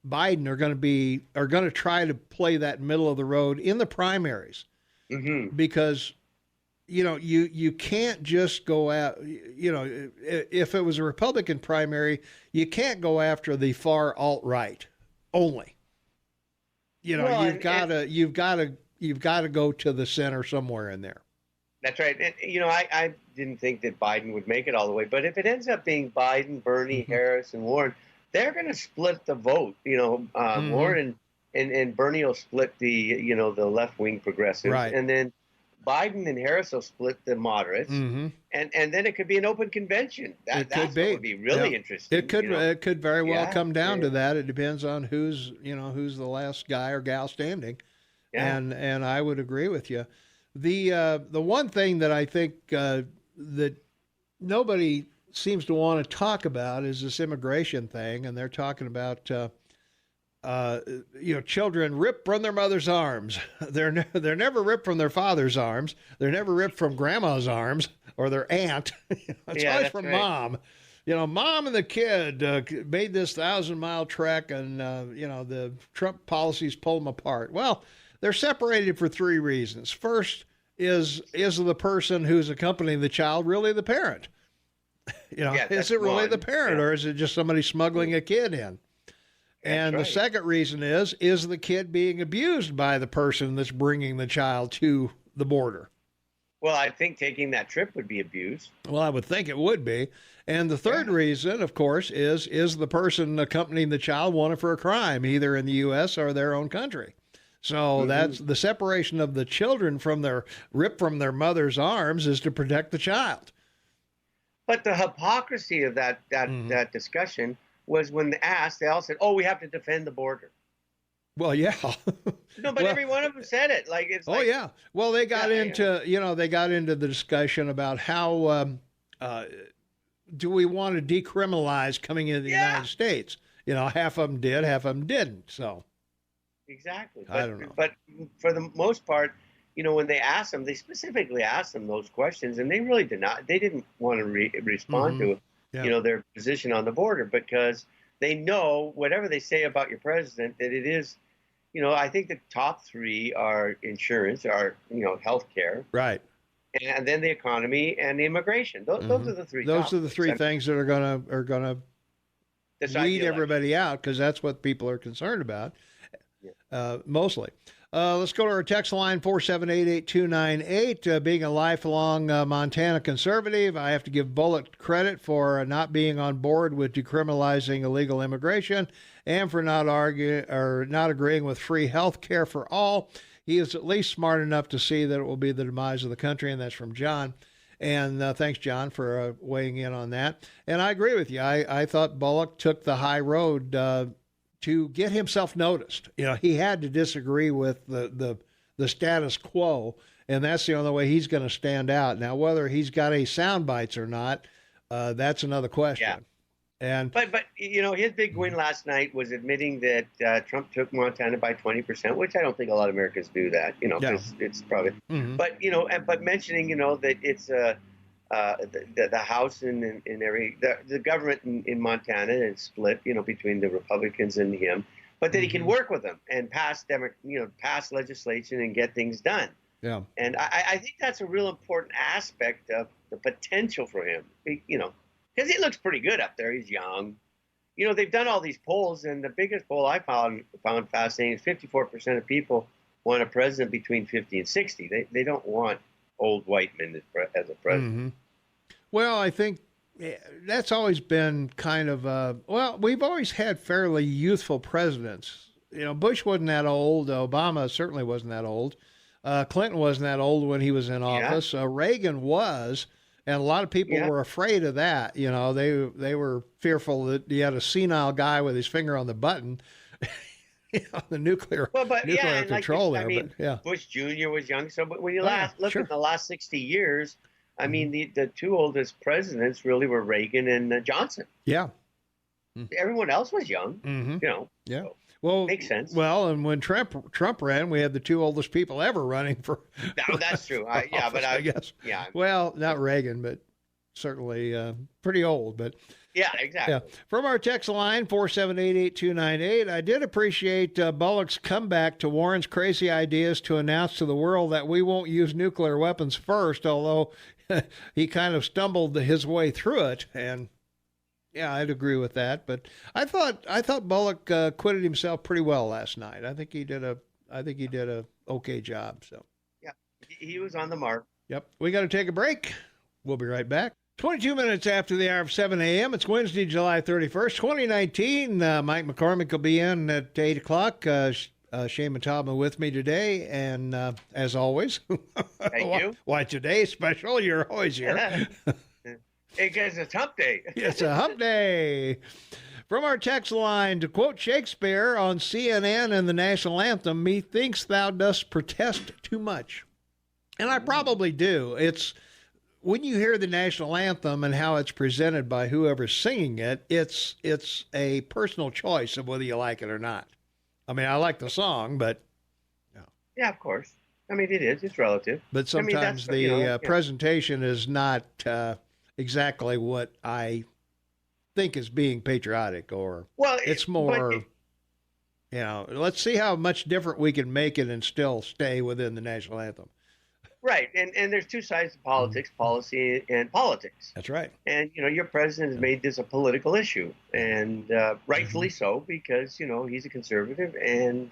Biden are going to try to play that middle of the road in the primaries, because you can't just go out. If it was a Republican primary, you can't go after the far alt-right only. You've got to go to the center somewhere in there. That's right. And, I didn't think that Biden would make it all the way. But if it ends up being Biden, Bernie, Harris, and Warren, they're going to split the vote. Warren and Bernie will split the left-wing progressives. Right. And then Biden and Harris will split the moderates. And then it could be an open convention. That's what would be really interesting. It could very well come down to that. It depends on who's the last guy or gal standing. Yeah. And I would agree with you. The one thing that I think that nobody seems to want to talk about is this immigration thing, and they're talking about children ripped from their mother's arms. They're never ripped from their father's arms. They're never ripped from grandma's arms or their aunt. It's always from mom. Mom and the kid made this 1,000-mile trek, and the Trump policies pulled them apart. Well, they're separated for three reasons. First, is the person who's accompanying the child really the parent? Is it really the parent, or is it just somebody smuggling a kid in? And the second reason is the kid being abused by the person that's bringing the child to the border? Well, I think taking that trip would be abuse. Well, I would think it would be. And the third reason, of course, is the person accompanying the child wanted for a crime, either in the U.S. or their own country. So that's the separation of the children ripped from their mother's arms is to protect the child. But the hypocrisy of that discussion was when they asked, they all said, "Oh, we have to defend the border." Well, yeah. No, but every one of them said it. Yeah. Well, they got into the discussion about how do we want to decriminalize coming into the United States? Half of them did, half of them didn't. So. Exactly. I don't know. But for the most part, when they asked them, they specifically asked them those questions, and they really didn't want to respond to, their position on the border, because they know whatever they say about your president, that it is, I think the top three are insurance, healthcare. Right. And then the economy and the immigration. Those are the three. Those are the three things that are gonna weed everybody out, because that's what people are concerned about. Mostly. Let's go to our text line, 4788298. Being a lifelong Montana conservative, I have to give Bullock credit for not being on board with decriminalizing illegal immigration and for not agreeing with free health care for all. He is at least smart enough to see that it will be the demise of the country, and that's from John. And thanks, John, for weighing in on that. And I agree with you. I thought Bullock took the high road to get himself noticed. He had to disagree with the status quo, and that's the only way he's going to stand out. Now, whether he's got any sound bites or not, that's another question. Yeah. But his big win last night was admitting that Trump took Montana by 20%, which I don't think a lot of Americans do that. Because it's probably. But but mentioning that it's the House and the government in Montana is split, between the Republicans and him, but that he can work with them and pass legislation and get things done. Yeah. And I think that's a real important aspect of the potential for him, because he looks pretty good up there. He's young. They've done all these polls, and the biggest poll I found fascinating is 54% of people want a president between 50 and 60. They don't want old white men as a president. Mm-hmm. Well, I think that's always been kind of we've always had fairly youthful presidents. Bush wasn't that old. Obama certainly wasn't that old. Clinton wasn't that old when he was in office. Reagan was, and a lot of people were afraid of that. They were fearful that you had a senile guy with his finger on the button. The nuclear control there. Bush Jr. was young. So, but when you look at the last 60 years, I mean, the two oldest presidents really were Reagan and Johnson. Yeah. Everyone else was young. Yeah. So, well, makes sense. Well, and when Trump ran, we had the two oldest people ever running for. No, that's true. I guess. Yeah. Well, not Reagan, but certainly pretty old. But yeah, exactly. Yeah. From our text line 4788298, I did appreciate Bullock's comeback to Warren's crazy ideas to announce to the world that we won't use nuclear weapons first, although he kind of stumbled his way through it. And yeah, I'd agree with that. But I thought Bullock acquitted himself pretty well last night. I think he did a okay job. So yeah, he was on the mark. Yep. We got to take a break. We'll be right back. 22 minutes after the hour of 7 a.m. It's Wednesday, July 31st, 2019. Mike McCormick will be in at 8 o'clock. Shane Mataba with me today. And as always, thank you. Why today's special? You're always here. Because it's hump day. It's a hump day. From our text line, to quote Shakespeare on CNN and the national anthem, methinks thou dost protest too much. And I probably do. It's when you hear the national anthem and how it's presented by whoever's singing it, it's a personal choice of whether you like it or not. I mean, I like the song, but yeah, of course. I mean, it is. It's relative. But sometimes the presentation is not exactly what I think is being patriotic, or it's more. Let's see how much different we can make it and still stay within the national anthem. Right, and there's two sides to politics, policy and politics. That's right. And, your president has made this a political issue, and rightfully so, because, he's a conservative and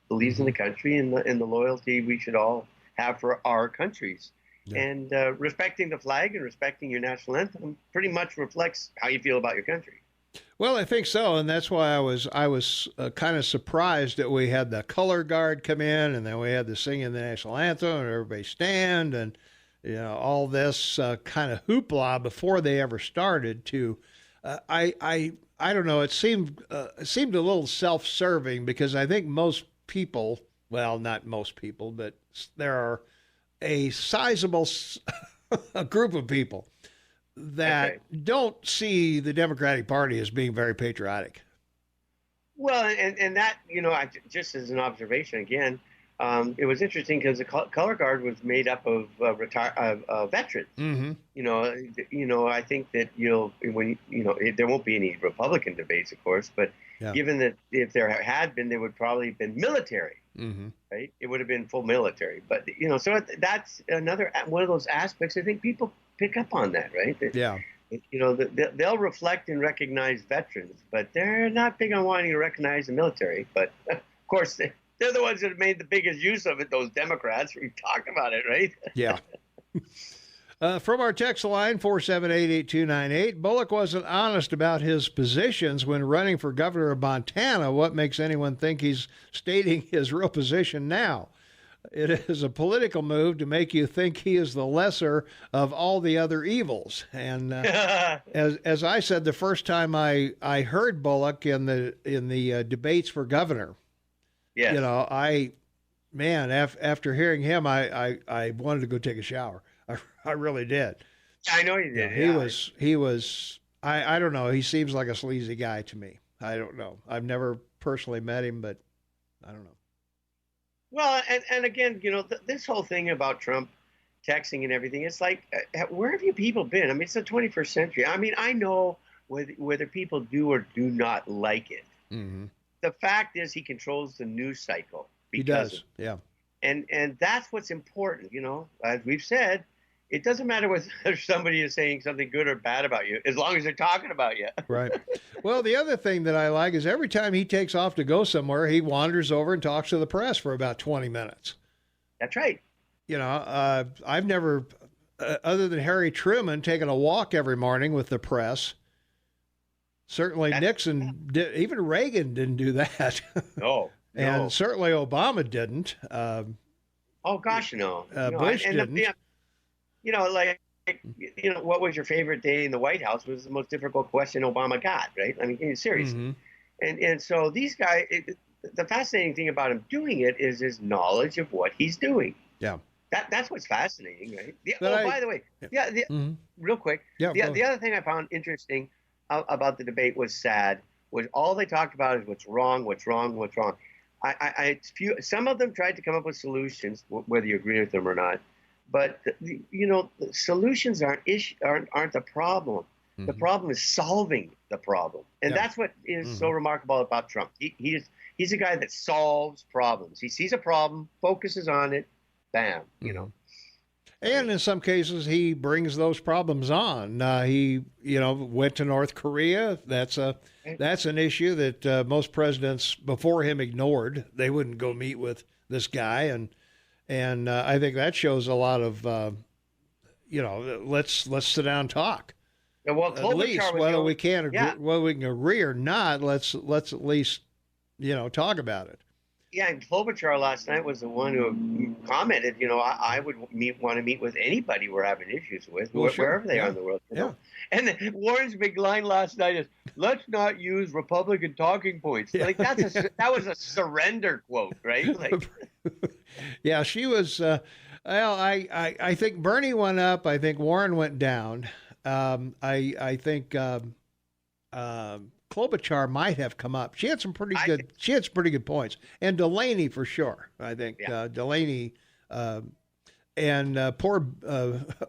believes in the country and the loyalty we should all have for our countries. Yeah. And respecting the flag and respecting your national anthem pretty much reflects how you feel about your country. Well, I think so, and that's why I was kind of surprised that we had the color guard come in, and then we had the singing the national anthem, and everybody stand, and all this kind of hoopla before they ever started. I don't know. It seemed a little self-serving, because I think most people, well, not most people, but there are a sizable group of people that don't see the Democratic Party as being very patriotic. Well, and that, just as an observation again, it was interesting because the color guard was made up of veterans. Mm-hmm. I think that there won't be any Republican debates, of course, but given that if there had been, there would probably have been military. Mm-hmm. Right? It would have been full military, but so that's another one of those aspects. I think people pick up on that, right? They'll reflect and recognize veterans, but they're not big on wanting to recognize the military. But of course, they're the ones that have made the biggest use of it. Those Democrats, we've talked about it, right? Yeah. From our text line, 4788298, Bullock wasn't honest about his positions when running for governor of Montana. What makes anyone think he's stating his real position now? It is a political move to make you think he is the lesser of all the other evils. And as I said the first time I heard Bullock in the debates for governor, yes. After hearing him, I wanted to go take a shower. I really did. I know you did. He was. I don't know. He seems like a sleazy guy to me. I don't know. I've never personally met him, but I don't know. Well, and again, this whole thing about Trump texting and everything, it's like, where have you people been? I mean, it's the 21st century. I mean, I know whether people do or do not like it. Mm-hmm. The fact is he controls the news cycle. He does, yeah. And that's what's important. As we've said, it doesn't matter whether somebody is saying something good or bad about you, as long as they're talking about you. Right. Well, the other thing that I like is every time he takes off to go somewhere, he wanders over and talks to the press for about 20 minutes. That's right. I've never, other than Harry Truman, taken a walk every morning with the press. Certainly Nixon did, even Reagan didn't do that. No. And certainly Obama didn't. Oh, gosh, no. Bush didn't. What was your favorite day in the White House was the most difficult question Obama got, right? I mean, seriously. Mm-hmm. And so these guys, the fascinating thing about him doing it is his knowledge of what he's doing. Yeah. That's what's fascinating, right? By the way, real quick, the other thing I found interesting about the debate was all they talked about is what's wrong. Some of them tried to come up with solutions, whether you agree with them or not. But the solutions aren't the problem. Mm-hmm. The problem is solving the problem, and that's what is so remarkable about Trump. He's a guy that solves problems. He sees a problem, focuses on it, bam, And in some cases, he brings those problems on. He went to North Korea. That's an issue that most presidents before him ignored. They wouldn't go meet with this guy, and I think that shows a lot of let's sit down and talk. Yeah, well, at least whether we can agree, whether we can agree or not, let's at least talk about it. Yeah, and Klobuchar last night was the one who commented, I would want to meet with anybody we're having issues with, wherever they are in the world. And Warren's big line last night is, "Let's not use Republican talking points." Like that was a surrender quote, right? Like, yeah, she was. I think Bernie went up. I think Warren went down. I think Klobuchar might have come up. She had some pretty good points, and Delaney for sure. I think Delaney and poor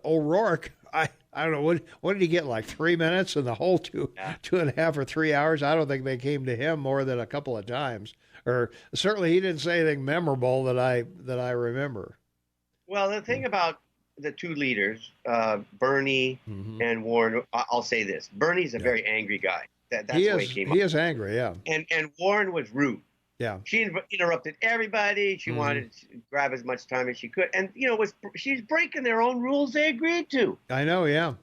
O'Rourke. I don't know what did he get, like 3 minutes in the whole 2.5 or 3 hours. I don't think they came to him more than a couple of times, or certainly he didn't say anything memorable that I remember. Well, the thing about the two leaders, Bernie and Warren, I'll say this: Bernie's a very angry guy. That's the way he came up. He is angry, yeah. And Warren was rude. Yeah. She interrupted everybody. She wanted to grab as much time as she could. And, she's breaking their own rules they agreed to. I know, yeah.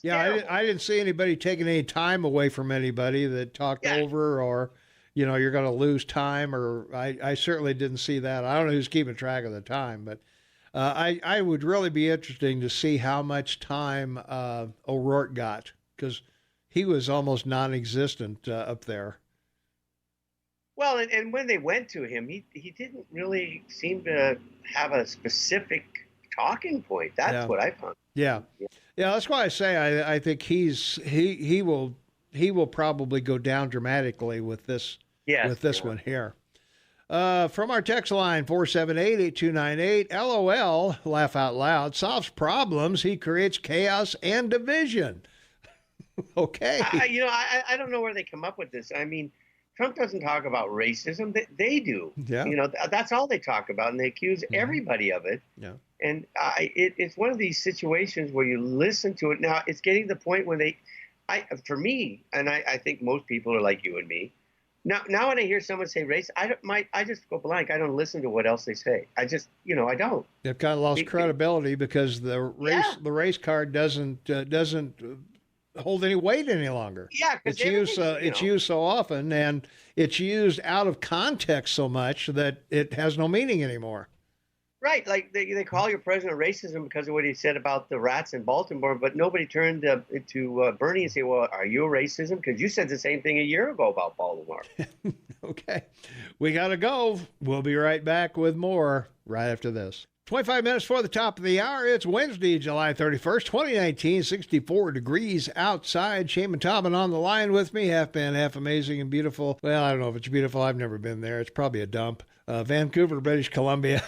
Yeah, I didn't see anybody taking any time away from anybody that talked over or, you're going to lose time. Or I certainly didn't see that. I don't know who's keeping track of the time. But I would really be interesting to see how much time O'Rourke got, because he was almost non-existent up there. Well, and when they went to him, he didn't really seem to have a specific talking point. That's what I found. Yeah. That's why I say I think he will probably go down dramatically with this one here. From our text line 478-8298, LOL, laugh out loud, solves problems. He creates chaos and division. Okay. I don't know where they come up with this. I mean, Trump doesn't talk about racism. They do. Yeah. That's all they talk about, and they accuse everybody of it. Yeah. And it's one of these situations where you listen to it. Now, it's getting to the point where for me, and I think most people are like you and me. Now when I hear someone say race, I just go blank. I don't listen to what else they say. I just, I don't. They've kind of lost credibility because the race card doesn't hold any weight any longer. Yeah, it's used so often, and it's used out of context so much that it has no meaning anymore. Right, like they call your president racism because of what he said about the rats in Baltimore, but nobody turned to Bernie and say, "Well, are you a racism? Because you said the same thing a year ago about Baltimore." Okay, we gotta go. We'll be right back with more right after this. 25 minutes before the top of the hour. It's Wednesday, July 31st, 2019, 64 degrees outside. Shane and Tobin on the line with me, half man, half amazing and beautiful. Well, I don't know if it's beautiful. I've never been there. It's probably a dump. Vancouver, British Columbia.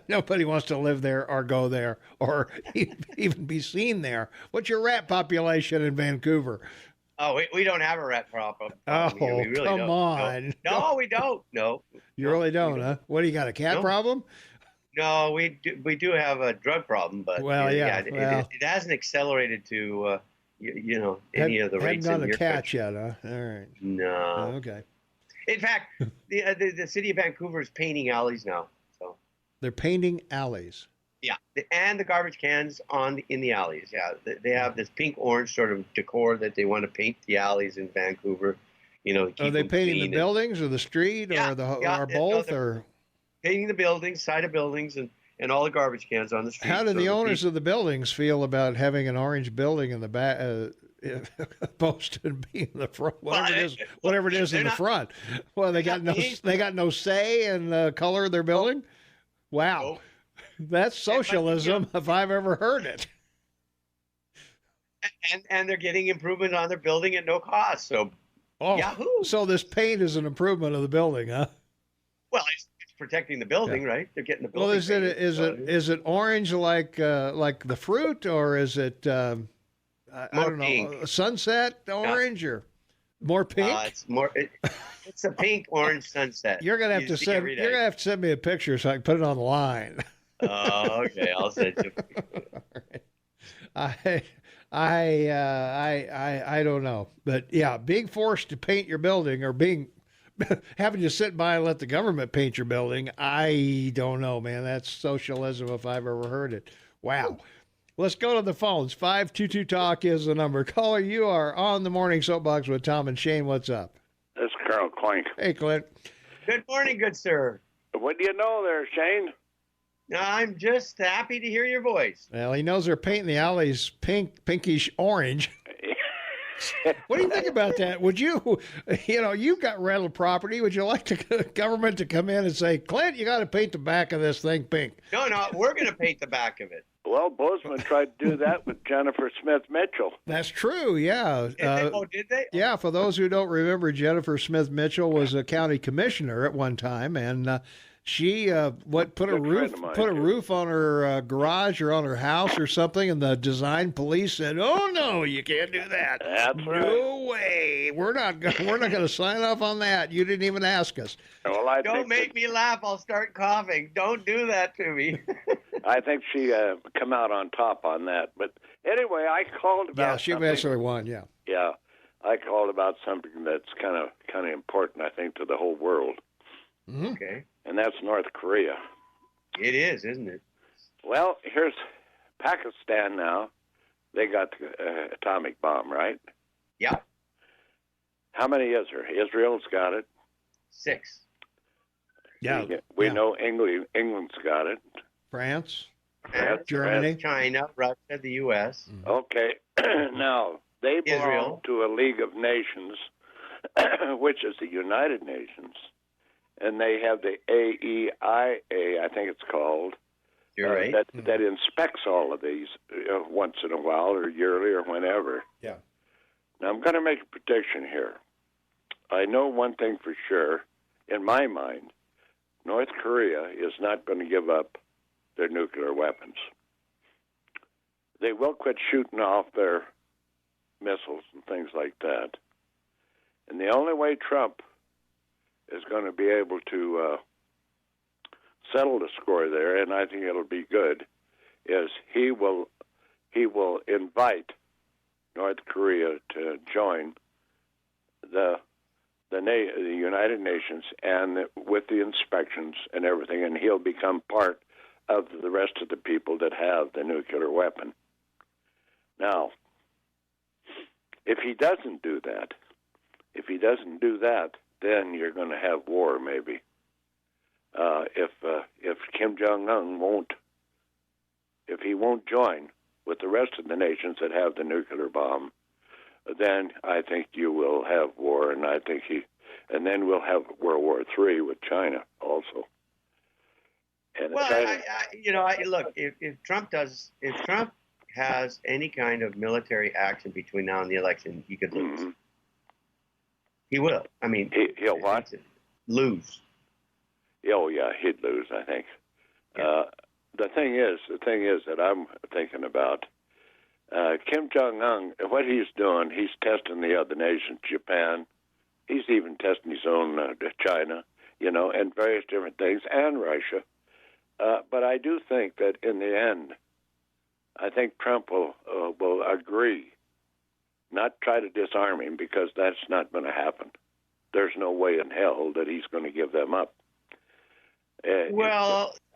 Nobody wants to live there or go there or even be seen there. What's your rat population in Vancouver? Oh, we don't have a rat problem Oh, here. We really come don't. on. No, we don't. No, You no, really we don't, huh? What do you got, a cat No, problem? no, we do have a drug problem, but Well, yeah, it hasn't accelerated to any of the hadn't rates gone in to your catch country. yet, huh? All right. No. Okay. In fact, the city of Vancouver is painting alleys now. So They're painting alleys. yeah, and the garbage cans in the alleys. Yeah, they have this pink orange sort of decor that they want to paint the alleys in Vancouver. To Are keep they them painting the clean. buildings or the street Yeah, yeah, or no, both they're or painting the buildings, side of buildings, and all the garbage cans on the street. how do So the the owners people, of the buildings feel about having an orange building in the back, opposed to being in the front, whatever it is in they're the not, front? Well, they're not paying they got no say in the color of their building. Wow, no, that's socialism if I've ever heard it. and they're getting improvement on their building at no cost. So Oh, Yahoo! so this paint is an improvement of the building, huh? Well, it's protecting the building, right? They're getting the building. Well, painted, is it orange like the fruit, or is it I don't know, pink. sunset orange or more pink? It's a pink orange sunset. You're gonna have to send me a picture so I can put it on the line. Oh, okay, I'll send you. I I don't know, but yeah, being forced to paint your building or having to sit by and let the government paint your building, I don't know, man. That's socialism if I've ever heard it. Wow. Let's go to the phones. 522 Talk is the number. Caller, you are on the Morning Soapbox with Tom and Shane. What's up? This is Carl Clink. Hey, Clint. Good morning, good sir. What do you know there, Shane? I'm just happy to hear your voice. Well, he knows they're painting the alleys pinkish orange. What do you think about that? Would you've got rental property. Would you like the government to come in and say, Clint, you got to paint the back of this thing pink? No, we're going to paint the back of it. Well, Bozeman tried to do that with Jennifer Smith Mitchell. That's true, yeah. Did they? Yeah, for those who don't remember, Jennifer Smith Mitchell was a county commissioner at one time, and she put a roof on her garage or on her house or something, and the design police said, "Oh no, you can't do that. That's right. No way. We're not going to sign off on that. You didn't even ask us." Well, Don't make me laugh. I'll start coughing. Don't do that to me. I think she come out on top on that. But anyway, I called about. Yeah, she eventually won. Yeah. Yeah, I called about something that's kind of important, I think, to the whole world. Mm-hmm. Okay. And that's North Korea. It is, isn't it? Well, here's Pakistan now. They got the atomic bomb, right? Yeah. How many is there? Israel's got it. 6. Yeah. We know England's got it. France, Germany, China, Russia, the U.S. Okay. Now, they belong Israel to a League of Nations, which is the United Nations, and they have the AEIA, I think it's called, You're right. that inspects all of these once in a while or yearly or whenever. Yeah. Now, I'm going to make a prediction here. I know one thing for sure, in my mind, North Korea is not going to give up their nuclear weapons. They will quit shooting off their missiles and things like that. And the only way Trump is going to be able to settle the score there, and I think it'll be good, is he will invite North Korea to join the United Nations and with the inspections and everything, and he'll become part of the rest of the people that have the nuclear weapon. Now, if he doesn't do that, then you're going to have war, maybe. If Kim Jong-un won't join with the rest of the nations that have the nuclear bomb, then I think you will have war, and then we'll have World War III with China also. And well, look, if Trump has any kind of military action between now and the election, he could lose. Mm-hmm. He will. I mean, he'll what? Lose. Oh yeah, he'd lose, I think. Yeah. The thing is that I'm thinking about, Kim Jong-un, what he's doing, he's testing the other nations, Japan. He's even testing his own China, and various different things, and Russia. But I do think that in the end, I think Trump will agree, not try to disarm him, because that's not going to happen. There's no way in hell that he's going to give them up.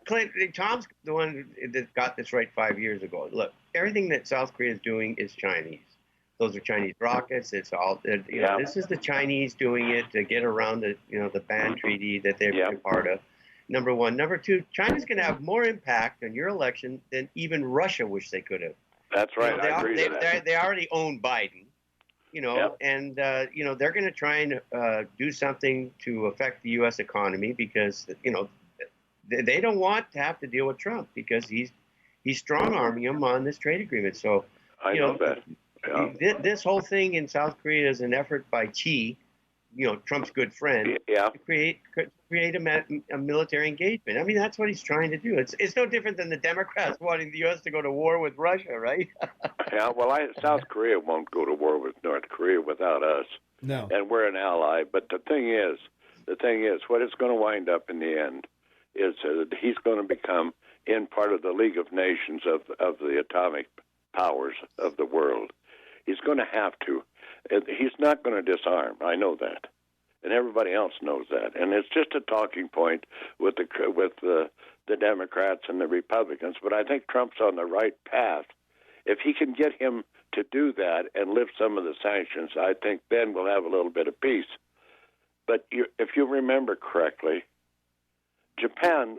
Clinton, Tom's the one that got this right 5 years ago. Look, everything that South Korea is doing is Chinese. Those are Chinese rockets. It's all, this is the Chinese doing it to get around the ban treaty that they've been part of. Number one. Number two, China's going to have more impact on your election than even Russia wish they could have. That's right. I agree with that. They already own Biden, and they're going to try and do something to affect the U.S. economy because they don't want to have to deal with Trump because he's strong-arming them on this trade agreement. So I know that. Yeah. This whole thing in South Korea is an effort by Xi, Trump's good friend, to create a military engagement. I mean, that's what he's trying to do. It's no different than the Democrats wanting the U.S. to go to war with Russia, right? South Korea won't go to war with North Korea without us. No. And we're an ally. But the thing is, what it's going to wind up in the end is that he's going to become in part of the League of Nations of the atomic powers of the world. He's going to have to. He's not going to disarm. I know that, and everybody else knows that. And it's just a talking point with the Democrats and the Republicans. But I think Trump's on the right path. If he can get him to do that and lift some of the sanctions, I think then we'll have a little bit of peace. But if you remember correctly, Japan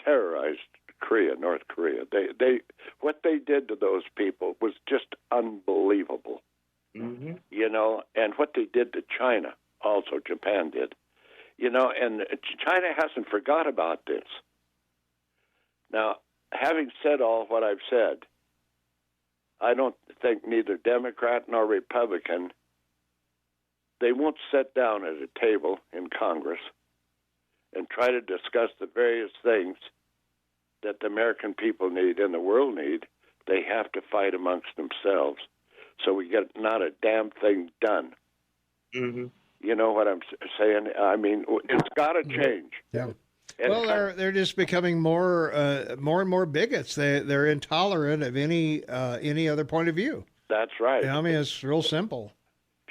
terrorized North Korea. What they did to those people was just unbelievable. Mm-hmm. And what they did to China, also Japan did. And China hasn't forgot about this. Now, having said all what I've said, I don't think neither Democrat nor Republican, they won't sit down at a table in Congress and try to discuss the various things that the American people need and the world need. They have to fight amongst themselves. So we get not a damn thing done. Mm-hmm. You know what I'm saying? I mean, it's got to change. Yeah. Well, they're just becoming more and more bigots. They're intolerant of any other point of view. That's right. I mean, it's real simple.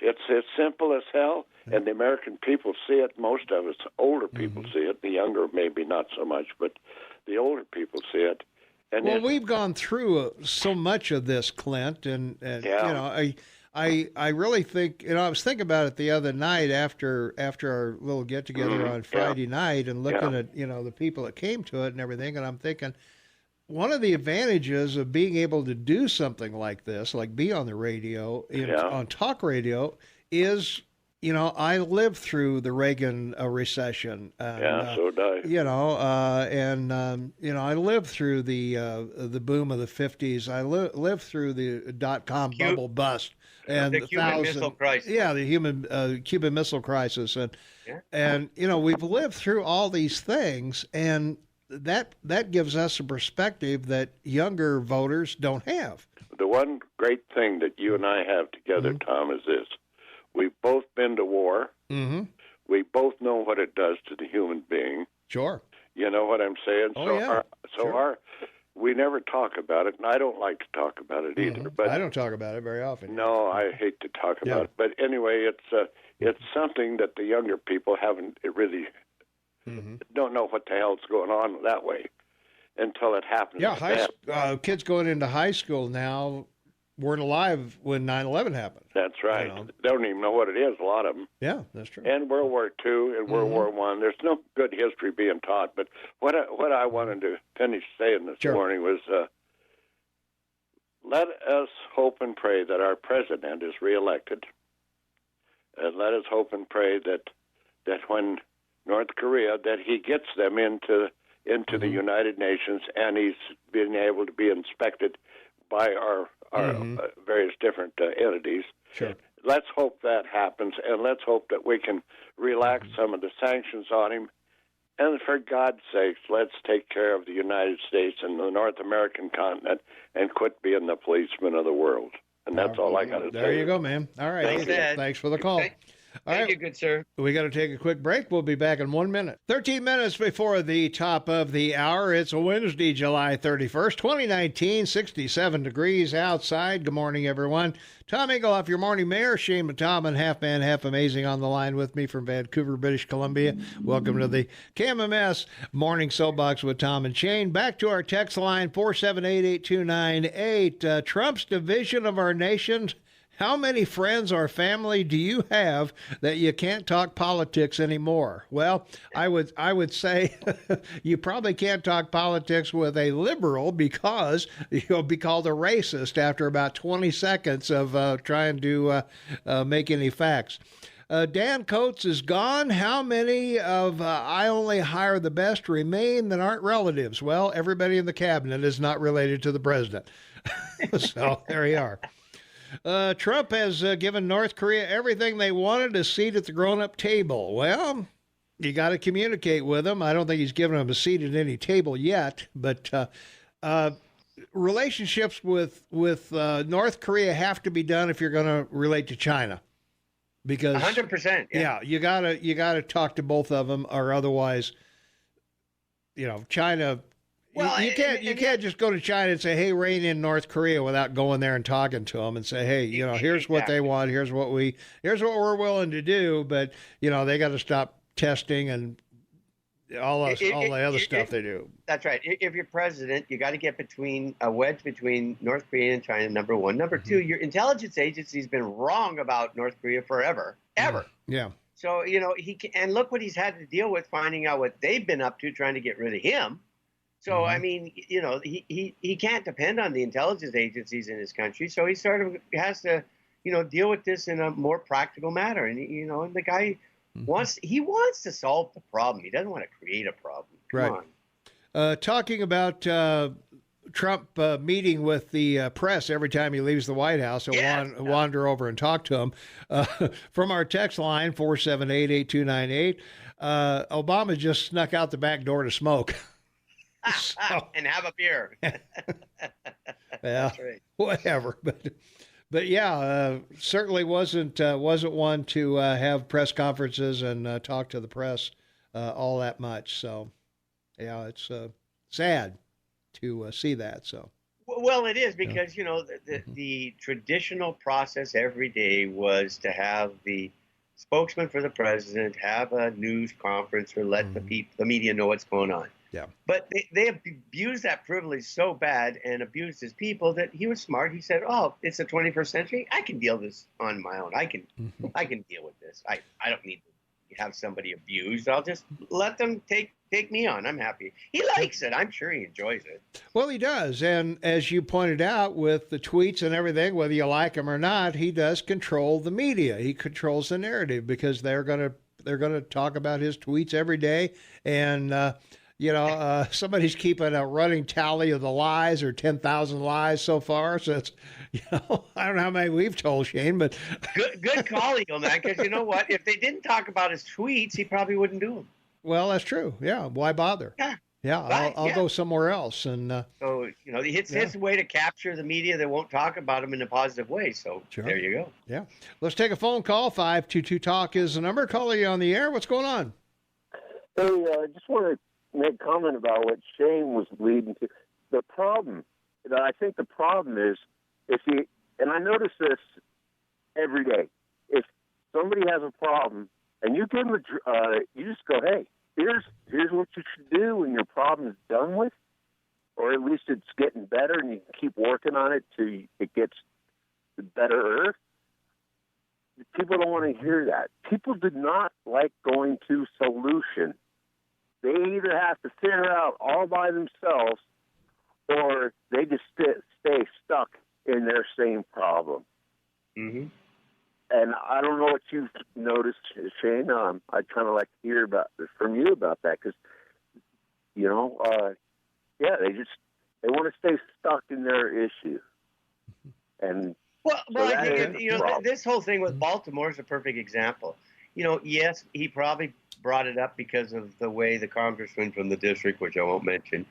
It's simple as hell, and the American people see it. Most of us, older people see it. The younger, maybe not so much, but the older people see it. And we've gone through so much of this, Clint, and I really think, I was thinking about it the other night after our little get together on Friday night and looking at the people that came to it and everything, and I'm thinking one of the advantages of being able to do something like this, like be on the radio, on talk radio, is I lived through the Reagan recession. So did I. I lived through the boom of the 50s. I lived through the .com bubble bust and the Cuban Missile Crisis. Yeah, the Cuban Missile Crisis, and we've lived through all these things, and that gives us a perspective that younger voters don't have. The one great thing that you and I have together, Tom, is this. We've both been to war. Mm-hmm. We both know what it does to the human being. Sure. You know what I'm saying? Sure. We never talk about it, and I don't like to talk about it either. But I don't talk about it very often. No, I hate to talk about it. But anyway, it's something that the younger people haven't really don't know what the hell's going on that way until it happens. Yeah, kids going into high school now weren't alive when 9/11 happened. That's right. They don't even know what it is, a lot of them. Yeah, that's true. And World War II and World War I. There's no good history being taught. But what I wanted to finish saying this morning was let us hope and pray that our president is reelected. And let us hope and pray that when North Korea, that he gets them into the United Nations and he's being able to be inspected by our various different entities. Sure. Let's hope that happens, and let's hope that we can relax some of the sanctions on him And for God's sakes, let's take care of the United States and the North American continent and quit being the policemen of the world. And that's all I got to say. There you go, man. All right. Thanks for the call. Thank you, good sir. We got to take a quick break. We'll be back in 1 minute. 13 minutes before the top of the hour. It's Wednesday, July 31st, 2019, 67 degrees outside. Good morning, everyone. Tom Eaglehoff, your morning mayor. Shane Matomman, half man, half amazing, on the line with me from Vancouver, British Columbia. Welcome to the KMMS Morning Soapbox with Tom and Shane. Back to our text line, 478-8298. Trump's division of our nation. How many friends or family do you have that you can't talk politics anymore? Well, I would say you probably can't talk politics with a liberal because you'll be called a racist after about 20 seconds of trying to make any facts. Dan Coates is gone. How many of I only hire the best remain that aren't relatives? Well, everybody in the cabinet is not related to the president. So there you are. Trump has given North Korea everything they wanted, a seat at the grown-up table. Well, you got to communicate with them. I don't think he's given them a seat at any table yet, but relationships with North Korea have to be done if you're going to relate to China, because 100%. Yeah, you gotta talk to both of them, or otherwise, China. Well, you can't just go to China and say, "Hey, rein in North Korea," without going there and talking to them and say, "Hey, here's what they want. Here's what we're willing to do." But they got to stop testing and all the other stuff they do. That's right. If you're president, you got to get a wedge between North Korea and China. Number one. Number two, your intelligence agency's been wrong about North Korea forever, ever. Yeah. So and look what he's had to deal with, finding out what they've been up to, trying to get rid of him. So, I mean, he can't depend on the intelligence agencies in his country. So he sort of has to, deal with this in a more practical manner. And, and the guy wants to solve the problem. He doesn't want to create a problem. Come on. Talking about Trump meeting with the press every time he leaves the White House, he'll wander over and talk to him. From our text line, 478-8298, Obama just snuck out the back door to smoke. And have a beer. Yeah, right. Whatever. But yeah, certainly wasn't one to have press conferences and talk to the press all that much. So, yeah, it's sad to see that. So. Well, it is because the traditional process every day was to have the spokesman for the president have a news conference or let the media know what's going on. Yeah. But they abused that privilege so bad and abused his people that he was smart. He said, "Oh, it's the 21st century. I can deal this on my own. I can deal with this. I don't need to have somebody abused. I'll just let them take me on. I'm happy." He likes it. I'm sure he enjoys it. Well, he does. And as you pointed out with the tweets and everything, whether you like him or not, he does control the media. He controls the narrative because they're going to talk about his tweets every day. And, somebody's keeping a running tally of the lies, or 10,000 lies so far. So it's, I don't know how many we've told, Shane, but good calling on that, because you know what? If they didn't talk about his tweets, he probably wouldn't do them. Well, that's true. Yeah. Why bother? Yeah. Right, I'll go somewhere else. And so, it's his way to capture the media that won't talk about him in a positive way. So There you go. Yeah. Let's take a phone call. 522-TALK is the number. Calling you on the air. What's going on? Hey, I just want to make a comment about what Shane was leading to. The problem, I think the problem is, and I notice this every day, if somebody has a problem and you give them you just go, "Hey, here's what you should do when your problem is done with, or at least it's getting better, and you can keep working on it till it gets better." People don't want to hear that. People do not like going to solution. They either have to figure out all by themselves, or they just stay stuck in their same problem. Mm-hmm. And I don't know what you've noticed, Shane. I'd kind of like to hear from you about that, because, they want to stay stuck in their issue. And I think this whole thing with Baltimore is a perfect example. yes, he probably brought it up because of the way the congressman from the district, which I won't mention.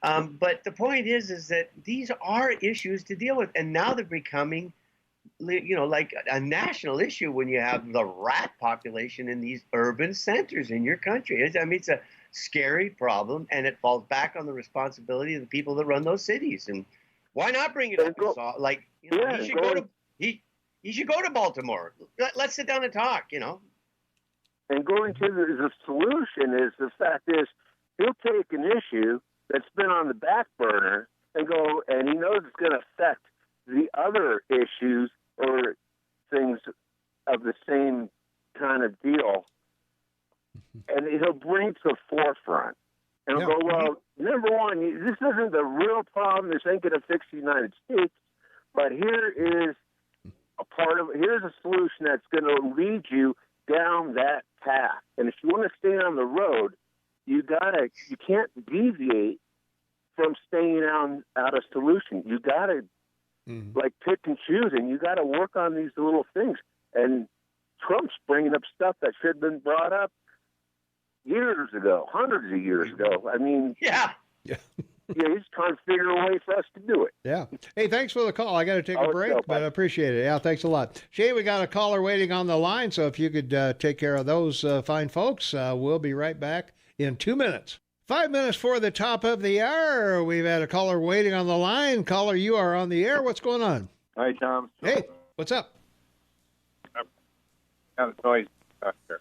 But the point is that these are issues to deal with, and now they're becoming, like a national issue when you have the rat population in these urban centers in your country. It's a scary problem, and it falls back on the responsibility of the people that run those cities. And why not bring it up? He should go to Baltimore. Let's sit down and talk. And going to the solution is the fact is he'll take an issue that's been on the back burner and go, and he knows it's going to affect the other issues or things of the same kind of deal, and he'll bring it to the forefront. And he'll go, well, number one, this isn't the real problem. This ain't going to fix the United States, but here is here's a solution that's going to lead you down that path. And if you want to stay on the road, you can't deviate from staying out a solution. You got to pick and choose, and you got to work on these little things. And Trump's bringing up stuff that should have been brought up years ago, hundreds of years ago. He's trying to figure a way for us to do it. Yeah. Hey, thanks for the call. I got to take a break, but I appreciate it. Yeah, thanks a lot. Shane, we got a caller waiting on the line, so if you could take care of those fine folks, we'll be right back in 2 minutes. 5 minutes for the top of the hour. We've had a caller waiting on the line. Caller, you are on the air. What's going on? Hi, Tom. Hey, what's up? Kind of noise out here.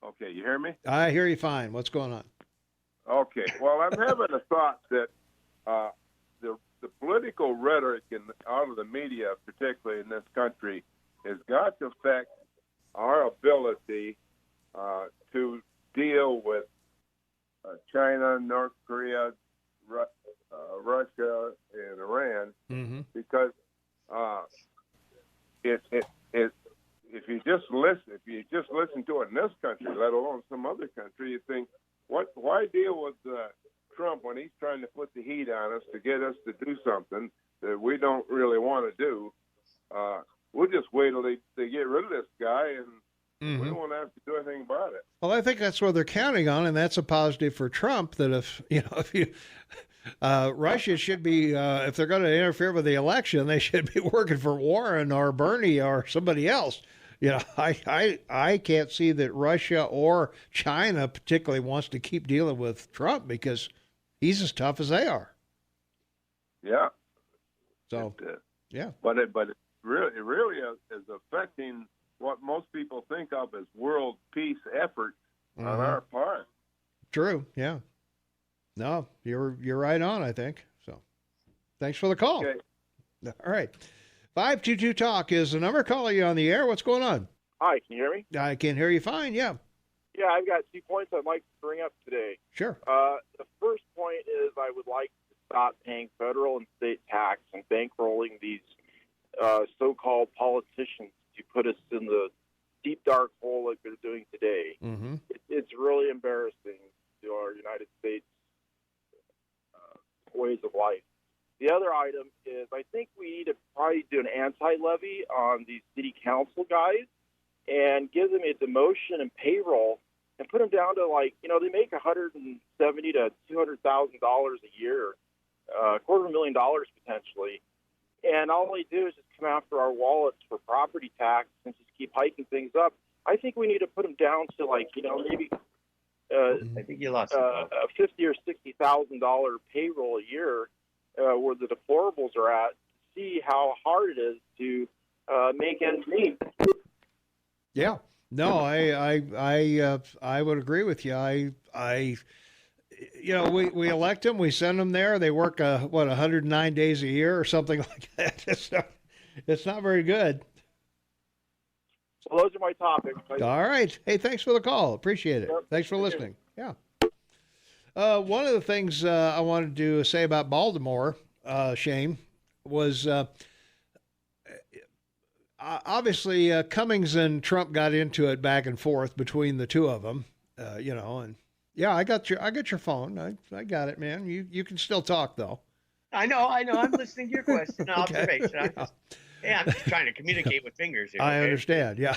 Okay, you hear me? I hear you fine. What's going on? Okay. Well, I'm having a thought that the political rhetoric out of the media, particularly in this country, has got to affect our ability to deal with China, North Korea, Russia, and Iran, because if you just listen to it in this country, let alone some other country, you think, why deal with Trump when he's trying to put the heat on us to get us to do something that we don't really want to do? We'll just wait till they get rid of this guy, and we won't have to do anything about it. Well, I think that's what they're counting on, and that's a positive for Trump. That Russia should be, if they're going to interfere with the election, they should be working for Warren or Bernie or somebody else. I can't see that Russia or China particularly wants to keep dealing with Trump because he's as tough as they are. Yeah. So, yeah. But it really is affecting what most people think of as world peace efforts on our part. True. Yeah. No, you're right on, I think. So, thanks for the call. Okay. All right. 522 Talk is the number. Calling you on the air. What's going on? Hi, can you hear me? I can hear you fine, yeah. Yeah, I've got 2 points I'd like to bring up today. Sure. The first point is I would like to stop paying federal and state tax and bankrolling these so-called politicians to put us in the deep, dark hole like they're doing today. It's really embarrassing to our United States ways of life. The other item is I think we need to probably do an anti-levy on these city council guys and give them a demotion and payroll and put them down to they make $170,000 to $200,000 a year, $250,000 potentially, and all they do is just come after our wallets for property tax and just keep hiking things up. I think we need to put them down to maybe I think you lost a $50,000 or $60,000 payroll a year. Where the deplorables are at, see how hard it is to make ends meet. Yeah, no, I would agree with you. We elect them, we send them there. They work 109 days a year or something like that. It's not very good. Well, those are my topics. All right. Hey, thanks for the call. Appreciate it. Yep. Thanks for listening. Yeah. One of the things I wanted to say about Baltimore, Shane, was obviously Cummings and Trump got into it back and forth between the two of them, and yeah, I got your phone. I got it, man. You can still talk though. I know. I'm listening to your question. Okay. Observation. Yeah, I'm just trying to communicate with fingers here. I okay? understand. Yeah.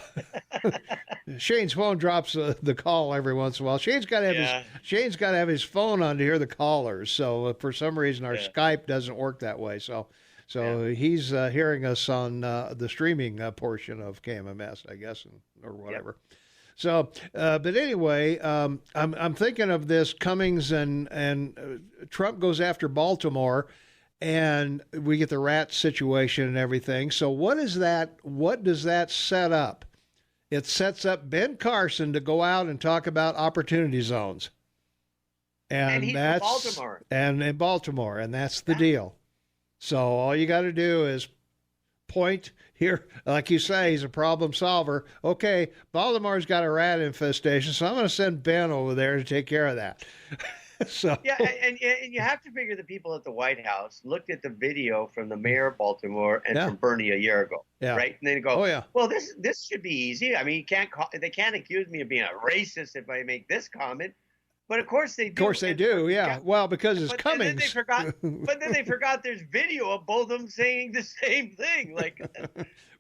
Shane's phone drops the call every once in a while. Shane's got to have his phone on to hear the callers. So for some reason our Skype doesn't work that way. So he's hearing us on the streaming portion of KMMS, I guess, or whatever. Yep. So, but anyway, I'm thinking of this Cummings and Trump goes after Baltimore, and we get the rat situation and everything. So what does that set up? It sets up Ben Carson to go out and talk about opportunity zones. And he's that's from Baltimore. And in Baltimore, and that's the deal. So all you got to do is point here, like you say, he's a problem solver. Okay, Baltimore's got a rat infestation, so I'm going to send Ben over there to take care of that. So yeah, and you have to figure the people at the White House looked at the video from the mayor of Baltimore and from Bernie a year ago, right? And they go, well, this should be easy. I mean, they can't accuse me of being a racist if I make this comment. But of course they do. Of course they do, yeah. Well, because it's Cummings. But then they forgot there's video of both of them saying the same thing. Like,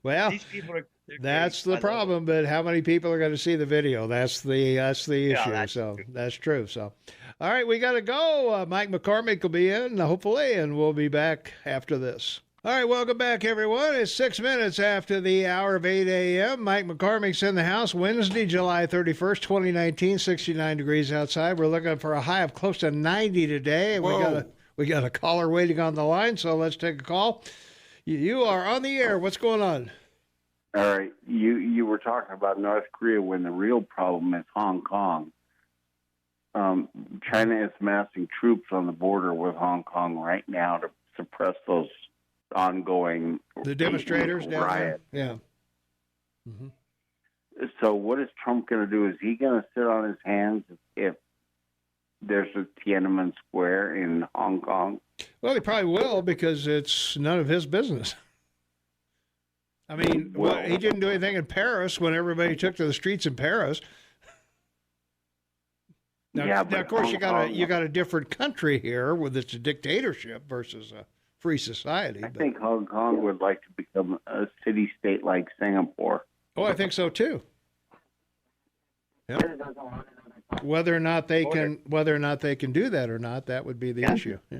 well, these people are. That's the problem. But how many people are going to see the video? That's the issue. That's true. So, all right, we got to go. Mike McCormick will be in, hopefully, and we'll be back after this. All right, welcome back, everyone. It's 6 minutes after the hour of 8 a.m. Mike McCormick's in the house. Wednesday, July 31st, 2019, 69 degrees outside. We're looking for a high of close to 90 today. We got a caller waiting on the line, so let's take a call. You are on the air. What's going on? All right. You were talking about North Korea when the real problem is Hong Kong. China is massing troops on the border with Hong Kong right now to suppress those ongoing demonstrators riots. Yeah. Mm-hmm. So what is Trump going to do? Is he going to sit on his hands if there's a Tiananmen Square in Hong Kong? Well, he probably will because it's none of his business. I mean, he didn't do anything in Paris when everybody took to the streets in Paris. Now, of course, you got a different country here with its dictatorship versus a free society. I think Hong Kong would like to become a city-state like Singapore. Oh, I think so too. Yeah. Whether or not they can do that or not, that would be the issue. Yeah.